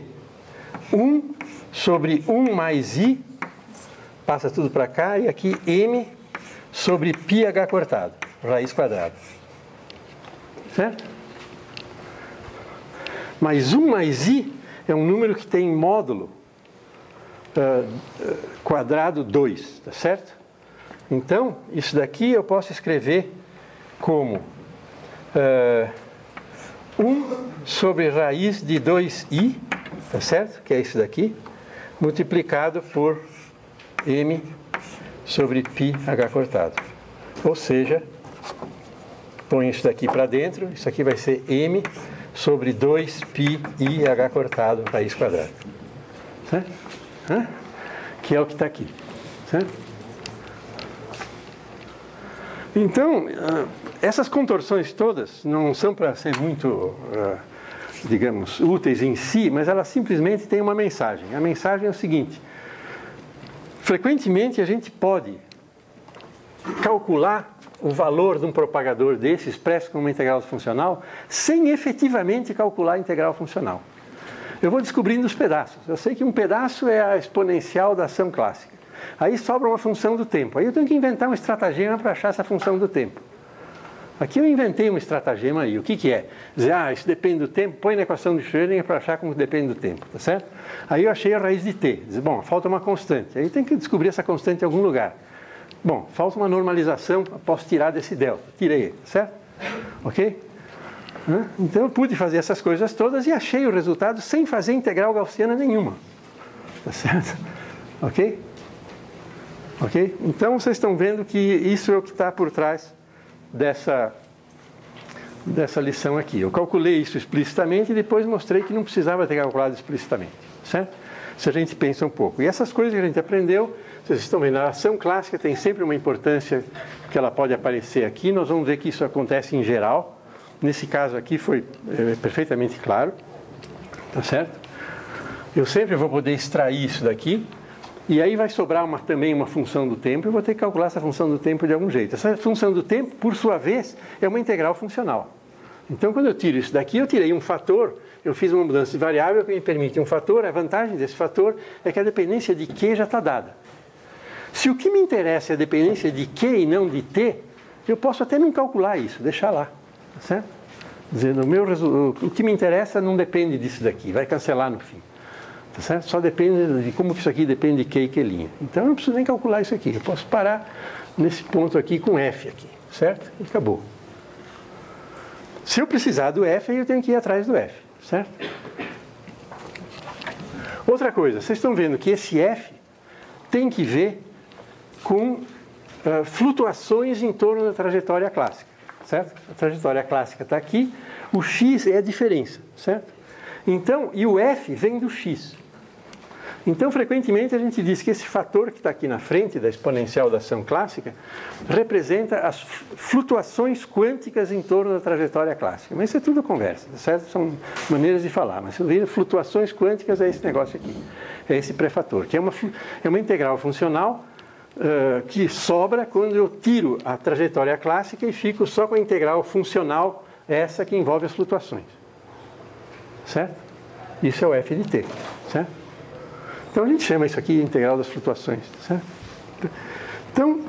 1 sobre 1 mais i, passa tudo para cá, e aqui m sobre πh cortado, raiz quadrada. Certo? Mas 1 mais i é um número que tem módulo quadrado 2, tá certo? Então, isso daqui eu posso escrever como 1 sobre raiz de 2i, tá certo? Que é isso daqui, multiplicado por m sobre πh cortado. Ou seja, põe isso daqui para dentro, isso aqui vai ser m sobre 2πih cortado, raiz quadrada. Certo? Que é o que está aqui. Certo? Então, essas contorções todas não são para ser muito, digamos, úteis em si, mas elas simplesmente têm uma mensagem. A mensagem é o seguinte: frequentemente a gente pode calcular o valor de um propagador desse, expresso como uma integral funcional, sem efetivamente calcular a integral funcional. Eu vou descobrindo os pedaços. Eu sei que um pedaço é a exponencial da ação clássica. Aí sobra uma função do tempo. Aí eu tenho que inventar um estratagema para achar essa função do tempo. Aqui eu inventei um estratagema aí. O que é? Dizer, isso depende do tempo, põe na equação de Schrödinger para achar como depende do tempo, tá certo? Aí eu achei a raiz de t. Dizer, bom, falta uma constante. Aí eu tenho que descobrir essa constante em algum lugar. Bom, falta uma normalização, posso tirar desse delta. Tirei, tá certo? Ok? Então eu pude fazer essas coisas todas e achei o resultado sem fazer integral gaussiana nenhuma. Tá certo? Ok? Ok? Então vocês estão vendo que isso é o que está por trás dessa lição aqui. Eu calculei isso explicitamente e depois mostrei que não precisava ter calculado explicitamente. Certo? Se a gente pensa um pouco. E essas coisas que a gente aprendeu, vocês estão vendo, a ação clássica tem sempre uma importância que ela pode aparecer aqui. Nós vamos ver que isso acontece em geral. Nesse caso aqui foi perfeitamente claro. Tá certo? Eu sempre vou poder extrair isso daqui. E aí vai sobrar também uma função do tempo. Eu vou ter que calcular essa função do tempo de algum jeito. Essa função do tempo, por sua vez, é uma integral funcional. Então, quando eu tiro isso daqui, eu tirei um fator. Eu fiz uma mudança de variável que me permite um fator. A vantagem desse fator é que a dependência de Q já está dada. Se o que me interessa é a dependência de Q e não de T, eu posso até não calcular isso, deixar lá. Tá certo? Dizendo, o que me interessa não depende disso daqui, vai cancelar no fim. Tá certo? Só depende de como isso aqui depende de Q e Q'. Então eu não preciso nem calcular isso aqui. Eu posso parar nesse ponto aqui com F aqui. Certo? E acabou. Se eu precisar do F, aí eu tenho que ir atrás do F. Certo? Outra coisa, vocês estão vendo que esse F tem que ver com flutuações em torno da trajetória clássica. Certo? A trajetória clássica está aqui, o x é a diferença. Certo? Então, e o F vem do x. Então, frequentemente, a gente diz que esse fator que está aqui na frente da exponencial da ação clássica representa as flutuações quânticas em torno da trajetória clássica. Mas isso é tudo conversa, certo? São maneiras de falar. Mas se eu vir flutuações quânticas, é esse negócio aqui. É esse pré-fator, que é uma integral funcional que sobra quando eu tiro a trajetória clássica e fico só com a integral funcional, essa que envolve as flutuações. Certo? Isso é o f de t. Certo? Então a gente chama isso aqui de integral das flutuações. Certo? Então,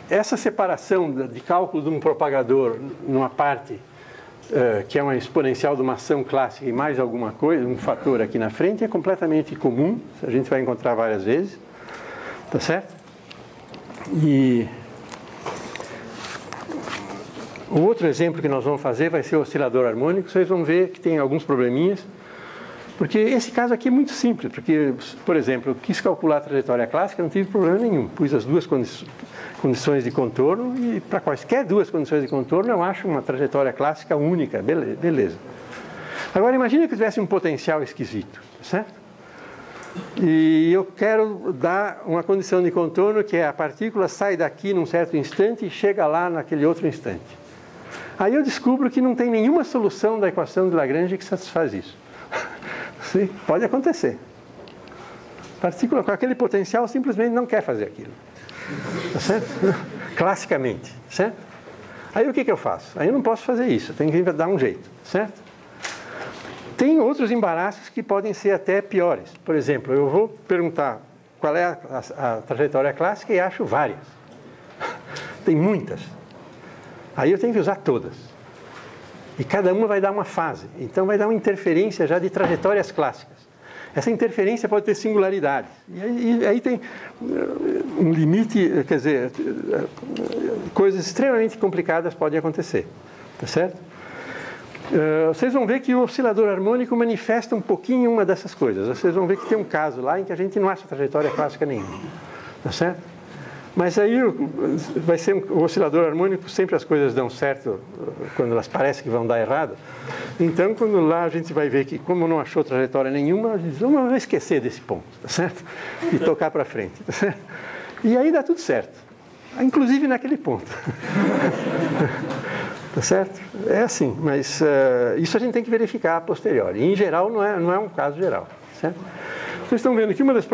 essa separação de cálculo de um propagador numa parte que é uma exponencial de uma ação clássica e mais alguma coisa, um fator aqui na frente, é completamente comum, a gente vai encontrar várias vezes, tá certo? E o outro exemplo que nós vamos fazer vai ser o oscilador harmônico. Vocês vão ver que tem alguns probleminhas, porque esse caso aqui é muito simples, porque, por exemplo, eu quis calcular a trajetória clássica, não tive problema nenhum, pus as duas condições de contorno e para quaisquer duas condições de contorno eu acho uma trajetória clássica única, beleza. Agora imagine que eu tivesse um potencial esquisito, certo? E eu quero dar uma condição de contorno que é a partícula sai daqui num certo instante e chega lá naquele outro instante. Aí eu descubro que não tem nenhuma solução da equação de Lagrange que satisfaz isso. Sim, pode acontecer. A partícula com aquele potencial simplesmente não quer fazer aquilo. Tá certo? Classicamente, certo? Aí o que eu faço? Aí eu não posso fazer isso, eu tenho que dar um jeito, certo? Tem outros embaraços que podem ser até piores. Por exemplo, eu vou perguntar qual é a trajetória clássica e acho várias. Tem muitas. Aí eu tenho que usar todas. E cada uma vai dar uma fase. Então vai dar uma interferência já de trajetórias clássicas. Essa interferência pode ter singularidades. E aí tem um limite, quer dizer, coisas extremamente complicadas podem acontecer. Tá certo? Vocês vão ver que o oscilador harmônico manifesta um pouquinho uma dessas coisas. Vocês vão ver que tem um caso lá em que a gente não acha trajetória clássica nenhuma. Tá certo? Mas aí vai ser o oscilador harmônico, sempre as coisas dão certo quando elas parecem que vão dar errado. Então, quando lá a gente vai ver que, como não achou trajetória nenhuma, a gente diz, vamos esquecer desse ponto, tá certo? E tocar para frente, tá certo? E aí dá tudo certo, inclusive naquele ponto. Tá certo? É assim, mas isso a gente tem que verificar a posteriori. Em geral, não é um caso geral, certo? Vocês estão vendo que uma das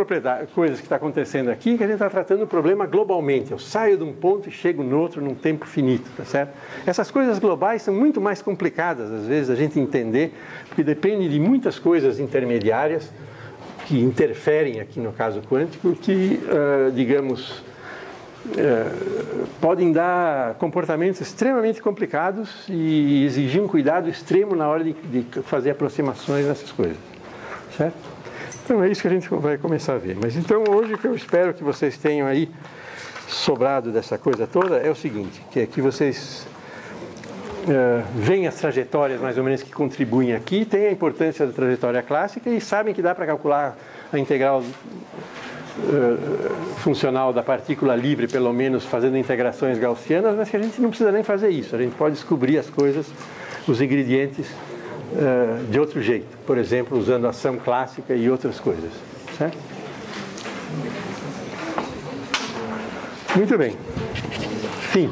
coisas que está acontecendo aqui é que a gente está tratando o problema globalmente. Eu saio de um ponto e chego no outro num tempo finito, tá certo? Essas coisas globais são muito mais complicadas, às vezes, a gente entender, porque depende de muitas coisas intermediárias que interferem aqui no caso quântico, que, digamos, podem dar comportamentos extremamente complicados e exigir um cuidado extremo na hora de fazer aproximações nessas coisas, certo? Então é isso que a gente vai começar a ver. Mas então hoje o que eu espero que vocês tenham aí sobrado dessa coisa toda é o seguinte, que é que vocês veem as trajetórias mais ou menos que contribuem aqui, têm a importância da trajetória clássica e sabem que dá para calcular a integral funcional da partícula livre, pelo menos fazendo integrações gaussianas, mas que a gente não precisa nem fazer isso. A gente pode descobrir as coisas, os ingredientes, de outro jeito, por exemplo, usando ação clássica e outras coisas, certo? Muito bem. Fim.